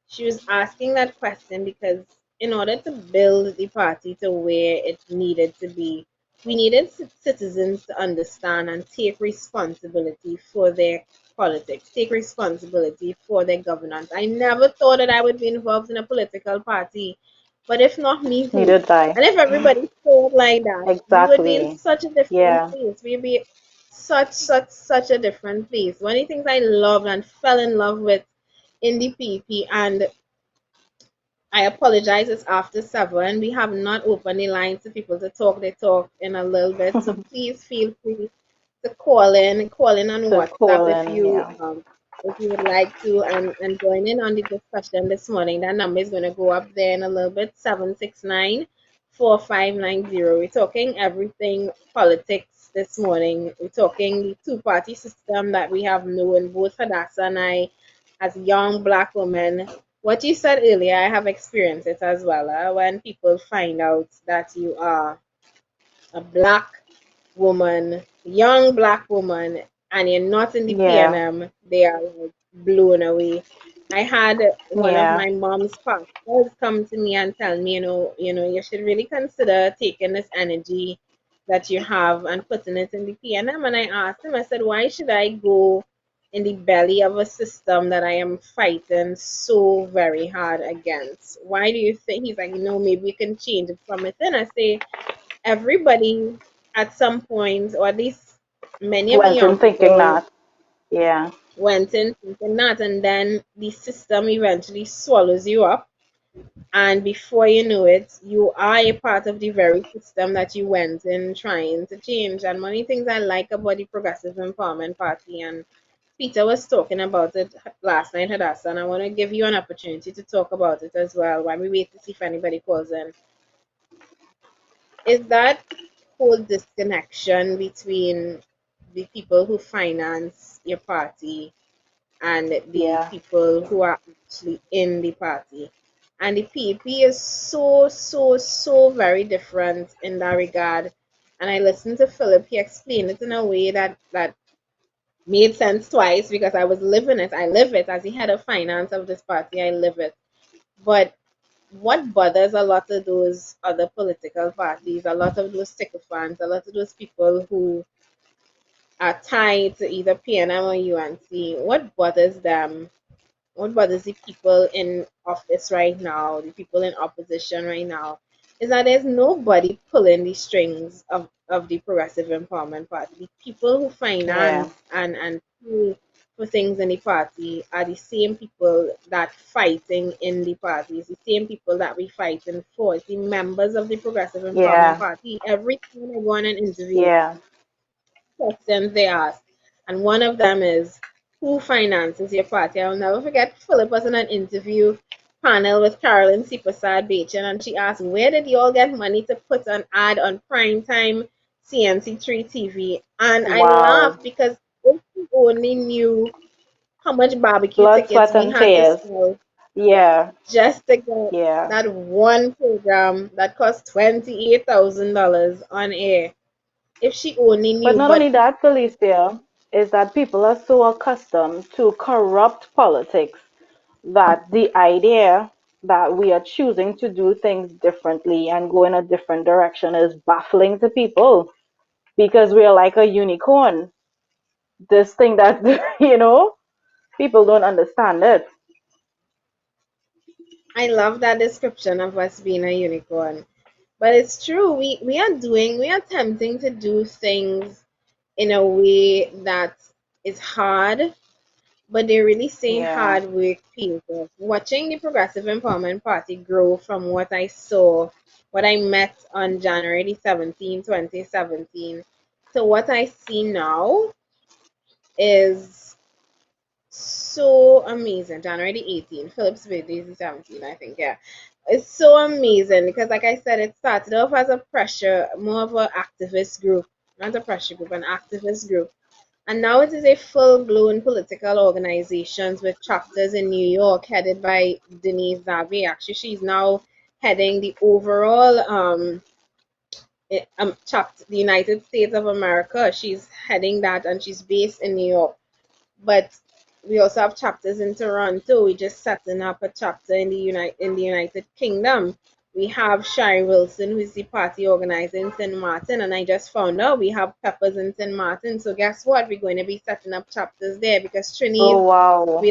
She was asking that question because in order to build the party to where it needed to be, we needed citizens to understand and take responsibility for their politics, take responsibility for their governance. I never thought that I would be involved in a political party, but if not me, who? Neither did I. And if everybody thought like that, we would be in Exactly. such a different Yeah. place. We'd be such a different place. One of the things I loved and fell in love with in the PP, and I apologize, it's after 7. We have not opened the lines to people to talk. They talk in a little bit. So please feel free to call in on To WhatsApp call in. Yeah. if you would like to, and join in on the discussion this morning. That number is going to go up there in a little bit, 769-4590. We're talking everything politics this morning. We're talking the two-party system that we have known, both Hadassah and I, as young black women. What you said earlier, I have experienced it as well. When people find out that you are a black woman, young black woman, and you're not in the Yeah. PNM, they are like blown away. I had one of Yeah. my mom's pastors come to me and tell me, you should really consider taking this energy that you have and putting it in the PNM. And I asked him, I said, why should I go in the belly of a system that I am fighting so very hard against? Why do you think? He's like, maybe you can change it from within. I say, everybody at some point, or at least many of the Went in young thinking people that. Yeah. went in thinking that, and then the system eventually swallows you up. And before you know it, you are a part of the very system that you went in trying to change. And one of the things I like about the Progressive Empowerment Party, and Peter was talking about it last night, Hadassah, and I want to give you an opportunity to talk about it as well while we wait to see if anybody calls in, is that whole disconnection between the people who finance your party and the Yeah. people who are actually in the party. And the PP is so very different in that regard. And I listened to Philip, he explained it in a way that made sense twice because I was living it. I live it as the head of finance of this party, I live it. But what bothers a lot of those other political parties, a lot of those sycophants, a lot of those people who are tied to either PNM or UNC, what bothers them, what bothers the people in office right now, the people in opposition right now, is that there's nobody pulling the strings of the Progressive Empowerment Party. The people who Yeah. finance and who for things in the party are the same people that fighting in the party. It's the same people that we fighting for. It's the members of the Progressive Empowerment Yeah. Party. Every time I go on an interview, Yeah. questions they ask. And one of them is, who finances your party? I'll never forget Philip was in an interview panel with Carolyn Sipasad Bachin, and she asked, where did you all get money to put an ad on primetime CNC3 TV? And I Wow. laughed because if you only knew how much barbecue Blood, tickets sweat, we and had to tears. sell Yeah. just to get Yeah. that one program that cost $28,000 on air. If she only But knew, not but only that, Felicia, is that people are so accustomed to corrupt politics that the idea that we are choosing to do things differently and go in a different direction is baffling to people because we are like a unicorn. This thing that, people don't understand it. I love that description of us being a unicorn. But it's true, we are attempting to do things in a way that is hard, but they're really saying Yeah. hard work pays off. Watching the Progressive Empowerment Party grow from what I saw, what I met on January the 17th, 2017, to what I see now is so amazing. January the 18th, Philip's birthday is the 17th, I think, yeah. It's so amazing because, like I said, it started off as a pressure, more of an activist group, not a pressure group, an activist group. And now it is a full-blown political organization with chapters in New York headed by Denise Zave. Actually, she's now heading the overall chapter, the United States of America. She's heading that and she's based in New York. But we also have chapters in Toronto. We just setting up a chapter in the United Kingdom. We have Shari Wilson, who is the party organizer in St. Martin, and I just found out we have Peppers in St. Martin. So guess what? We're going to be setting up chapters there because Oh, wow.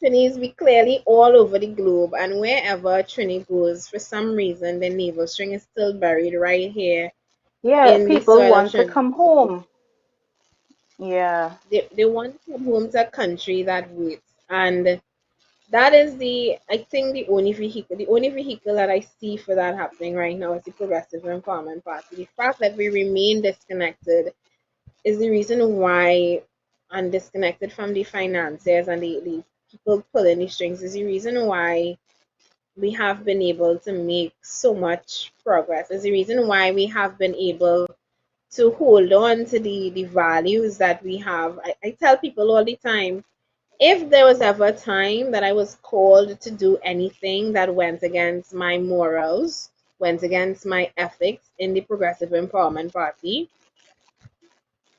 Trinis we clearly all over the globe, and wherever Trini goes, for some reason the navel string is still buried right here Yeah, in the people soil of want to Trinidad. come home. Yeah. They want to come home to a country that waits, and that is I think the only vehicle that I see for that happening right now is the Progressive Empowerment Party. The fact that we remain disconnected is the reason why, and disconnected from the financiers and the people pulling the strings, is the reason why we have been able to make so much progress. Is the reason why we have been able to hold on to the values that we have. I tell people all the time, if there was ever a time that I was called to do anything that went against my morals, went against my ethics in the Progressive Empowerment Party,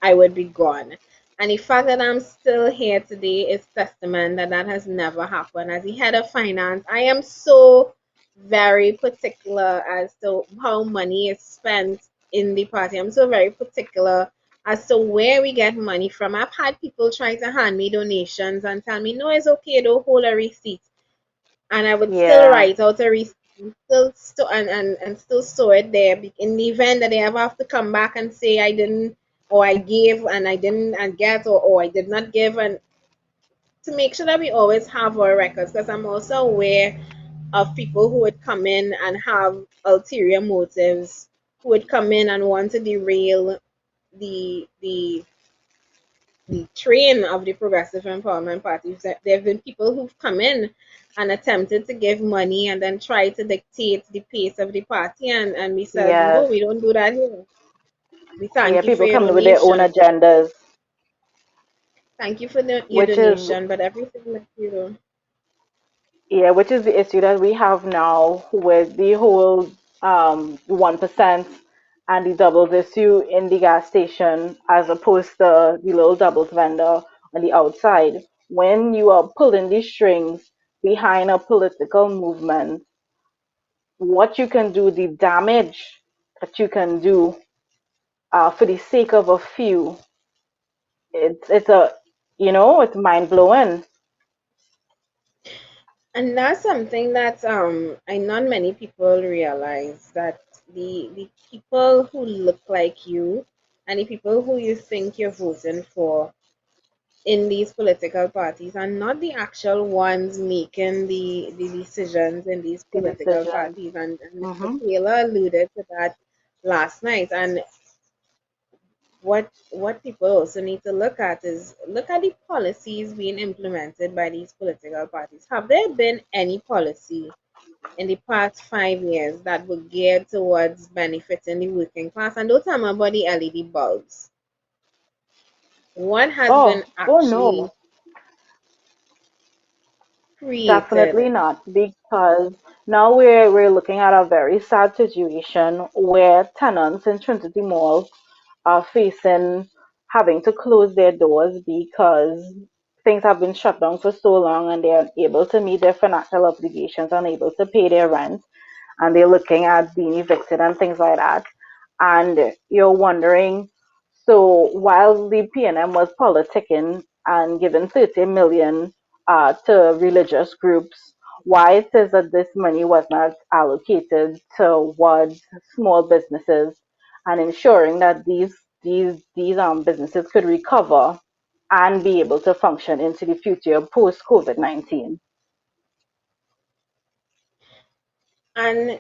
I would be gone. And the fact that I'm still here today is testament that that has never happened. As the head of finance, I am so very particular as to how money is spent in the party. I'm so very particular as to where we get money from. I've had people try to hand me donations and tell me, no, it's okay, don't hold a receipt. And I would still Yeah. write out a receipt and still store it there in the event that they ever have to come back and say I didn't, or I gave and I didn't and get, or I did not give, and to make sure that we always have our records, because I'm also aware of people who would come in and have ulterior motives, who would come in and want to derail the the the train of the Progressive Empowerment Party. There have been people who've come in and attempted to give money and then try to dictate the pace of the party, and we said, no, Yes. we don't do that here. We Yeah, thank you for people your come with their own donation. agendas, Thank you for your which is donation, but everything that you do. yeah, which is the issue that we have now with the whole 1% and the doubles issue in the gas station as opposed to the little doubles vendor on the outside. When you are pulling the strings behind a political movement, what you can do, the damage that you can do for the sake of a few, it's it's mind blowing. And that's something that I not many people realize, that the people who look like you and the people who you think you're voting for in these political parties and not the actual ones making the decisions in these The political decision. parties. And Mr. Hmm. Taylor alluded to that last night. And what people also need to look at is look at the policies being implemented by these political parties. Have there been any policy in the past 5 years that were geared towards benefiting the working class? And don't tell me about the LED bulbs. What has been Oh actually no, definitely created? not, because now we're looking at a very sad situation where tenants in Trinity Mall are facing having to close their doors because things have been shut down for so long and they're unable to meet their financial obligations, unable to pay their rent, and they're looking at being evicted and things like that. And you're wondering, so while the PNM was politicking and giving 30 million to religious groups, why it is that this money was not allocated towards small businesses and ensuring that these businesses could recover and be able to function into the future post COVID-19. And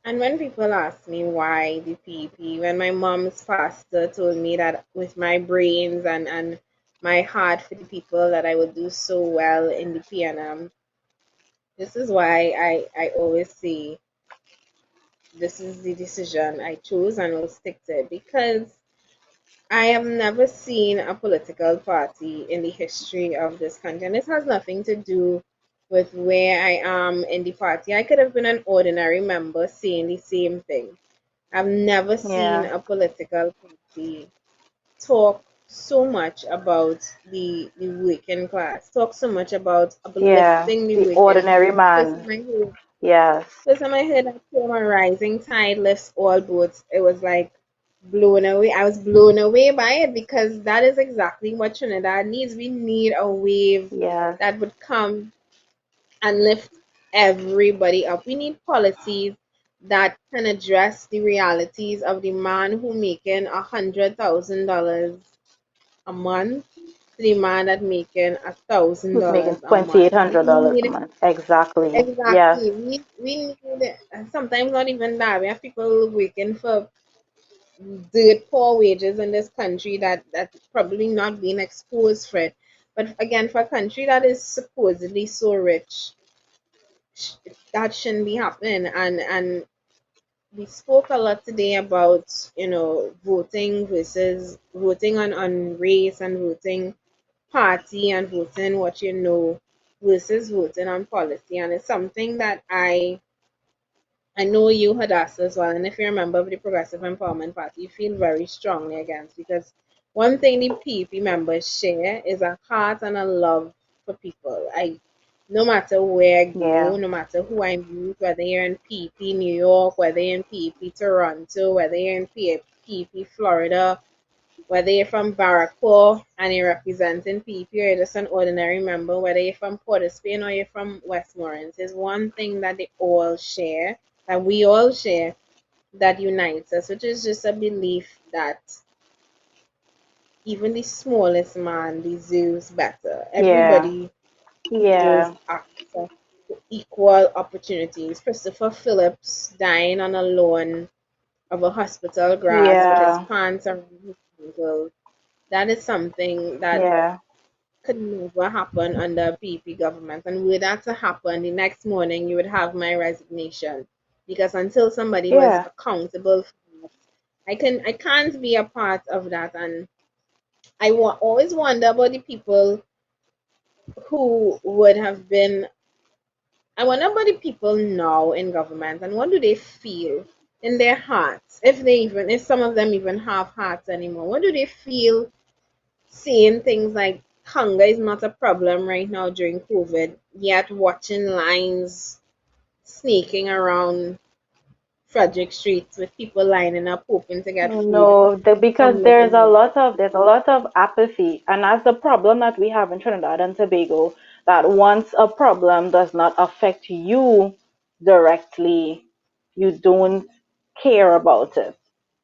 and when people ask me why the PP, when my mom's pastor told me that with my brains and my heart for the people that I would do so well in the PNM, this is why I always say this is the decision I chose and will stick to it, because I have never seen a political party in the history of this country, and this has nothing to do with where I am in the party. I could have been an ordinary member saying the same thing. I've never seen Yeah, a political party talk so much about the working class, talk so much about yeah, uplifting the the working class. ordinary First man. time I heard, Yes, first time I heard that term, "a rising tide lifts all boats," it was like blown away. I was blown away by it because that is exactly what Trinidad needs. We need a wave yes, that would come and lift everybody up. We need policies that can address the realities of the man who making $100,000 a month to the man that making a thousand who's making dollars a twenty eight month. We hundred dollars a need month? Exactly. Yes, exactly. We need sometimes not even that. We have people working for dirt poor wages in this country that probably not being exposed for it. But again, for a country that is supposedly so rich, sh- that shouldn't be happening. And we spoke a lot today about voting versus voting on race and voting party and voting what you know versus voting on policy. And it's something that I know you had asked as well, and if you're a member of the Progressive Empowerment Party, you feel very strongly against, because one thing the PEP members share is a heart and a love for people. No matter where I yeah, go, no matter who I meet, whether you're in PEP New York, whether you're in PEP Toronto, whether you're in PEP Florida, whether you're from Barraco and you're representing PEP or you're just an ordinary member, whether you're from Port of Spain or you're from Westmoreland, there's one thing that they all share, that we all share, that unites us, which is just a belief that even the smallest man deserves better. yeah, Everybody deserves yeah, access to equal opportunities. Christopher Phillips dying on a lawn of a hospital grass with his yeah, pants around his ankles, that is something that yeah, could never happen under a PP government. And were that to happen, the next morning you would have my resignation. Because until somebody was yeah. accountable for that, I can't be a part of that. And always wonder about the people who would have been, I wonder about the people now in government and what do they feel in their hearts, if some of them even have hearts anymore. What do they feel saying things like hunger is not a problem right now during COVID, yet watching lines sneaking around Frederick Street with people lining up hoping to get food No, because from government. there's a lot of apathy, and that's the problem that we have in Trinidad and Tobago. That once a problem does not affect you directly, you don't care about it.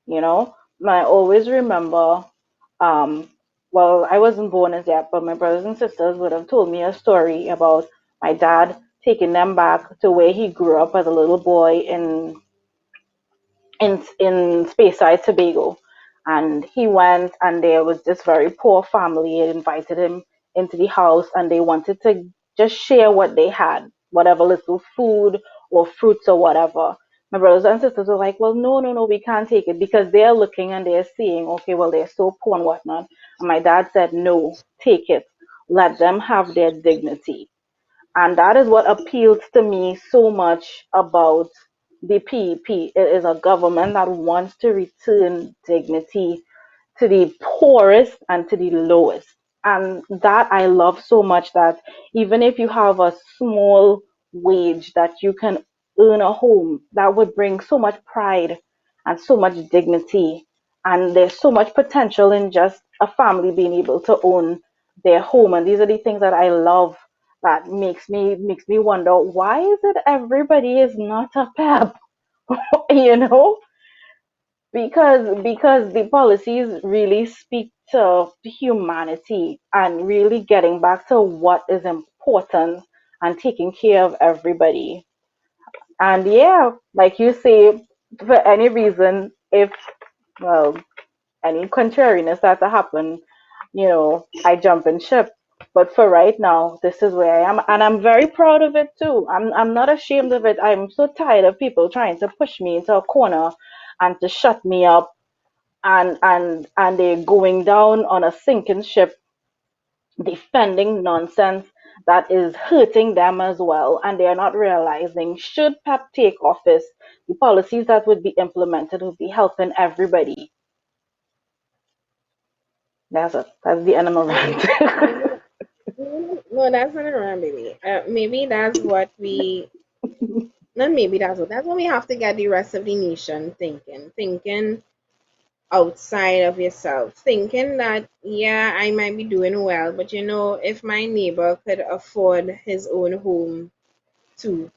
You know, I always remember Um, well, I wasn't born as yet, but my brothers and sisters would have told me a story about my dad taking them back to where he grew up as a little boy in Speyside, Tobago. And he went, and there was this very poor family. It invited him into the house, and they wanted to just share what they had, whatever little food or fruits or whatever. My brothers and sisters were like, well, no, no, no, we can't take it, because they're looking and they're seeing, okay, well, they're so poor and whatnot. And my dad said, no, take it. Let them have their dignity. And that is what appeals to me so much about the PEP. It is a government that wants to return dignity to the poorest and to the lowest. And that I love so much, that even if you have a small wage that you can earn a home, that would bring so much pride and so much dignity. And there's so much potential in just a family being able to own their home. And these are the things that I love, that makes me wonder, why is it everybody is not a pep? you know because the policies really speak to humanity and really getting back to what is important and taking care of everybody. And yeah, like you say, for any reason, if, well, any contrariness that to happen, I jump in ship. But for right now, this is where I am, and I'm very proud of it too. I'm not ashamed of it. I'm so tired of people trying to push me into a corner and to shut me up, and they're going down on a sinking ship, defending nonsense that is hurting them as well, and they're not realizing, should PEP take office, the policies that would be implemented would be helping everybody. That's the animal rant. Maybe, no, that's not around, baby. Maybe that's what we, not maybe that's what we have to get the rest of the nation thinking outside of yourself, thinking that, yeah, I might be doing well, but if my neighbor could afford his own home too,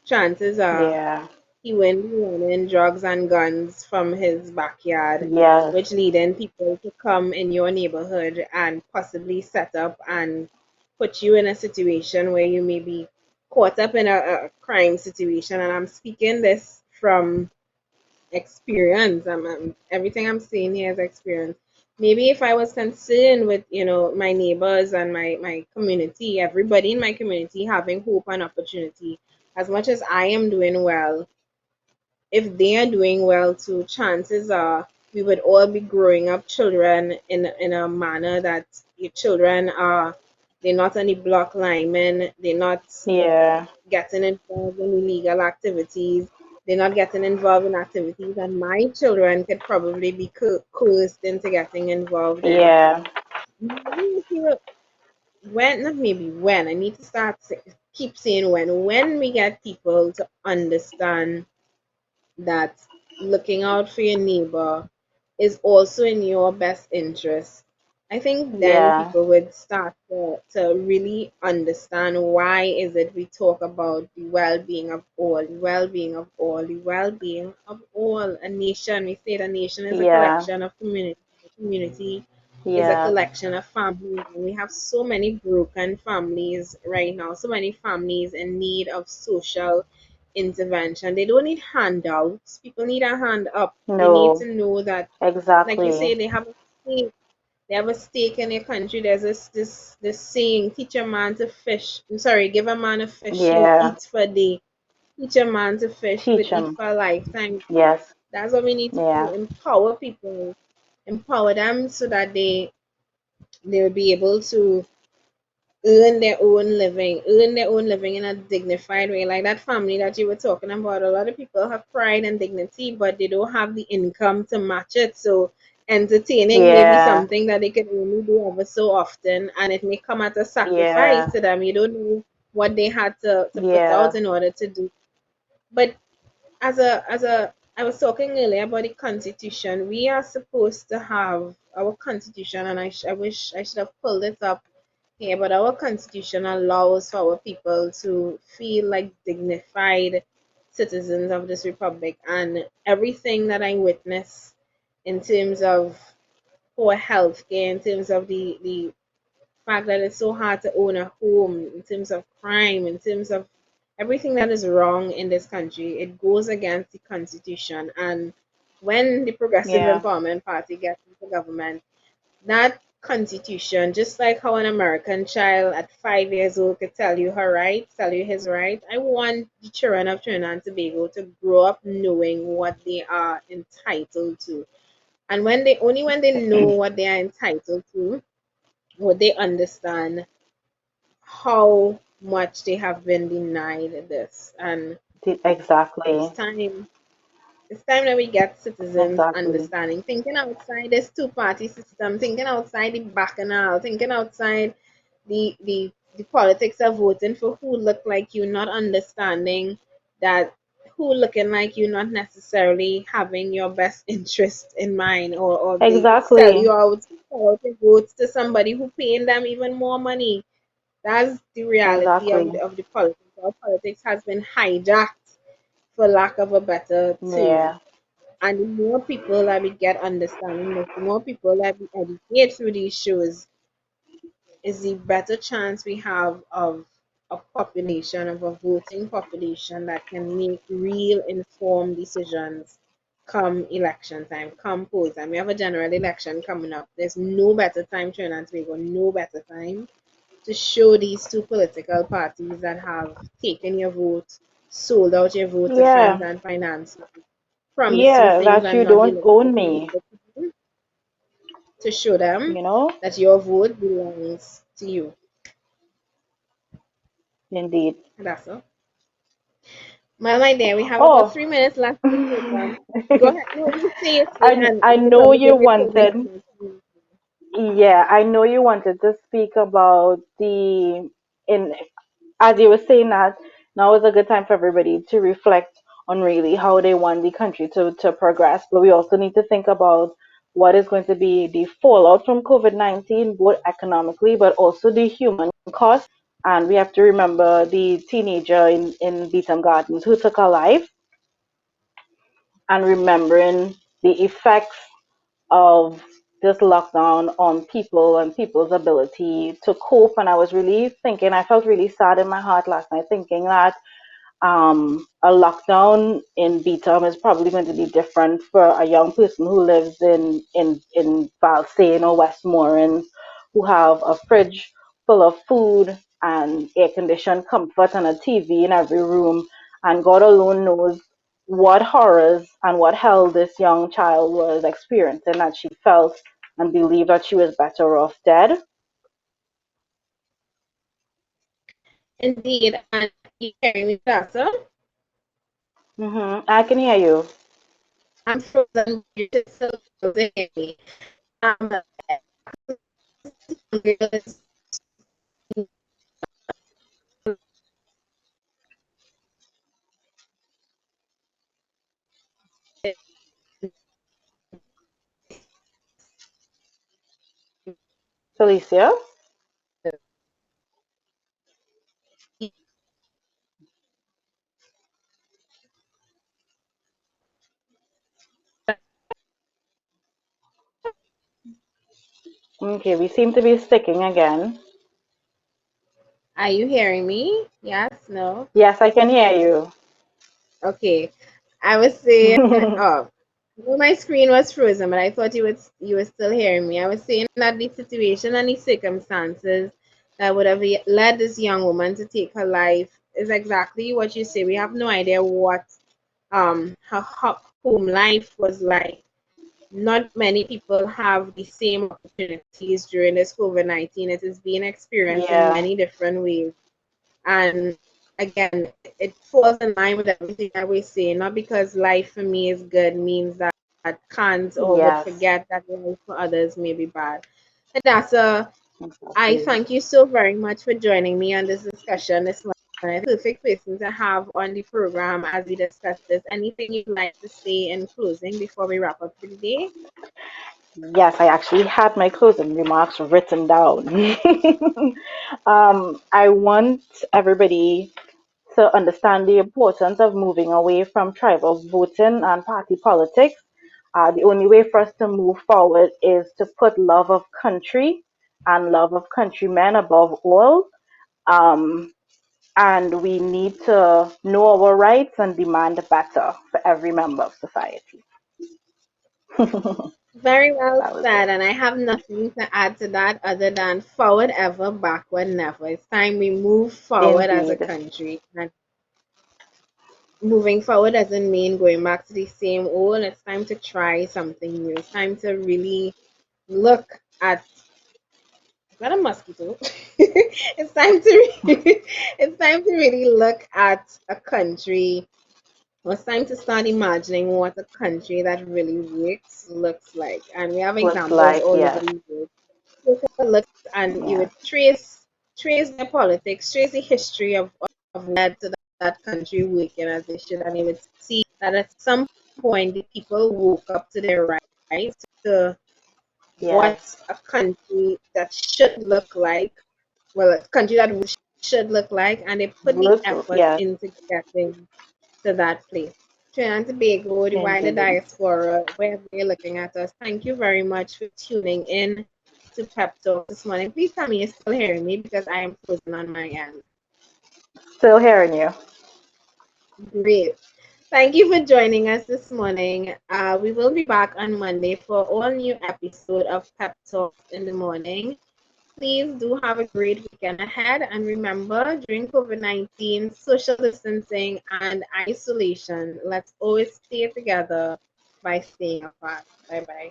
chances are Yeah. he wouldn't be running drugs and guns from his backyard, Yes. which leading people to come in your neighborhood and possibly set up and put you in a situation where you may be caught up in a crime situation. And I'm speaking this from experience. Everything I'm saying here is experience. Maybe if I was concerned with, my neighbors and my community, everybody in my community having hope and opportunity, as much as I am doing well, if they are doing well too, chances are we would all be growing up children in a manner that your children are, they're not any block linemen, they're not Yeah. getting involved in illegal activities, they're not getting involved in activities that my children could probably be coerced into getting involved in. Yeah. Maybe if you- When, not maybe when, I need to keep saying when we get people to understand that looking out for your neighbor is also in your best interest, I think then Yeah. people would start to really understand why is it we talk about the well-being of all, the well-being of all, the well-being of all. A nation, we say a nation is a Yeah. collection of community. A community is a Yeah. collection of families. And we have so many broken families right now, so many families in need of social intervention. They don't need handouts. People need a hand up. They need to No. know that, like you say, Exactly. they have a stake. They have a stake in their country. There's this saying: teach a man to fish. I'm sorry, give a man a fish, he'll Yeah. eat for a day. Teach a man to fish, he Teach would eat them. for a lifetime. Yes. That's what we need to do. Yeah. Empower people, empower them so that they'll be able to earn their own living in a dignified way. Like that family that you were talking about, a lot of people have pride and dignity, but they don't have the income to match it. So entertaining may be Yeah. something that they can only do ever so often, and it may come at a sacrifice Yeah. to them. You don't know what they had to put out Yeah. in order to do. But as a I was talking earlier about the constitution. We are supposed to have our constitution, and I wish I should have pulled it up here, but our constitution allows for our people to feel like dignified citizens of this republic. And everything that I witness in terms of poor healthcare, in terms of the fact that it's so hard to own a home, in terms of crime, in terms of everything that is wrong in this country. It goes against the Constitution. And when the Progressive Yeah, Empowerment Party gets into government, that Constitution, just like how an American child at 5 years old could tell you her rights, tell you his right, I want the children of Trinidad and Tobago to grow up knowing what they are entitled to. And when they know what they are entitled to, would they understand how much they have been denied this. And it's exactly, time it's time that we get citizens exactly. understanding, thinking outside this two-party system, thinking outside the bacchanal, thinking outside the politics of voting for who look like you, not understanding that who looking like you not necessarily having your best interest in mind, or they sell Exactly. you out for the votes to somebody who paying them even more money. That's the reality Exactly. of the politics. Our politics has been hijacked, for lack of a better term. Yeah. And the more people that we get understanding this, the more people that we educate through these shows, is the better chance we have of a population, of a voting population that can make real informed decisions come election time, come poll time. We have a general election coming up. There's no better time, Trinidad and Tobago, no better time to show these two political parties that have taken your vote, sold out your vote to friends Yeah. and financiers, promised you Yeah. things That and you not don't delivered own what me, they do, to show them you know? that your vote belongs to you. Indeed. And that's all. Well, my dear, we have about Oh, 3 minutes left in the program. Go ahead. No, you say it, and I you know probably you give your closing wanted, comments. yeah, I know you wanted to speak about the, in, as you were saying that, now is a good time for everybody to reflect on really how they want the country to progress. But we also need to think about what is going to be the fallout from COVID-19, both economically, but also the human cost. And we have to remember the teenager in Beaton Gardens who took her life, and remembering the effects of this lockdown on people and people's ability to cope. And I was really thinking, I felt really sad in my heart last night thinking that a lockdown in Beetham is probably going to be different for a young person who lives in Valsayn or Westmoreland, who have a fridge full of food and air conditioned comfort and a TV in every room. And God alone knows what horrors and what hell this young child was experiencing, that she felt and believed that she was better off dead. Indeed, and you hearing me better? I can hear you. I'm frozen. You're just still frozen in me. Um, Felicia? Okay, we seem to be sticking again. are you hearing me? Yes, no? Yes, I can hear you. Okay. I was saying, oh, well, my screen was frozen, but I thought you were still hearing me. I was saying that the situation and the circumstances that would have led this young woman to take her life is exactly what you say. We have no idea what her home life was like. Not many people have the same opportunities during this COVID-19. It is being experienced in Yeah, many different ways. And again, it falls in line with everything that we say. Not because life for me is good means that I can't or would yes, forget that life for others may be bad. Hadassah, I exactly. thank you so very much for joining me on this discussion this morning. A perfect person to have on the program as we discuss this. Anything you'd like to say in closing before we wrap up for the day? Yes, I actually had my closing remarks written down. I want everybody to understand the importance of moving away from tribal voting and party politics The only way for us to move forward is to put love of country and love of countrymen above all. Um, and we need to know our rights and demand better for every member of society. That Very well was said, it. and I have nothing to add to that other than forward ever, backward never. It's time we move forward as a Indeed. country. And moving forward doesn't mean going back to the same old. It's time to try something new. It's time to really look at, is that a mosquito? It's time to it's time to really look at a country. It's time to start imagining what a country that really works looks like. And we have Looks examples like, all over yes, the world. Take a look and you yes. would trace their politics, trace the history of led to that country working as they should, and you would see that at some point the people woke up to their rights, to Yes. what a country that should look like, well, a country that should look like, and they put the Look, effort yes, into getting to that place. Trinidad and Tobago, the wider indeed. diaspora, wherever you're looking at us, thank you very much for tuning in to Pep Talk this morning. Please tell me you're still hearing me because I am frozen on my end. Still hearing you. Great. Thank you for joining us this morning. We will be back on Monday for all new episode of Pep Talk in the morning. Please do have a great weekend ahead. And remember, during COVID-19, social distancing and isolation, let's always stay together by staying apart. Bye bye.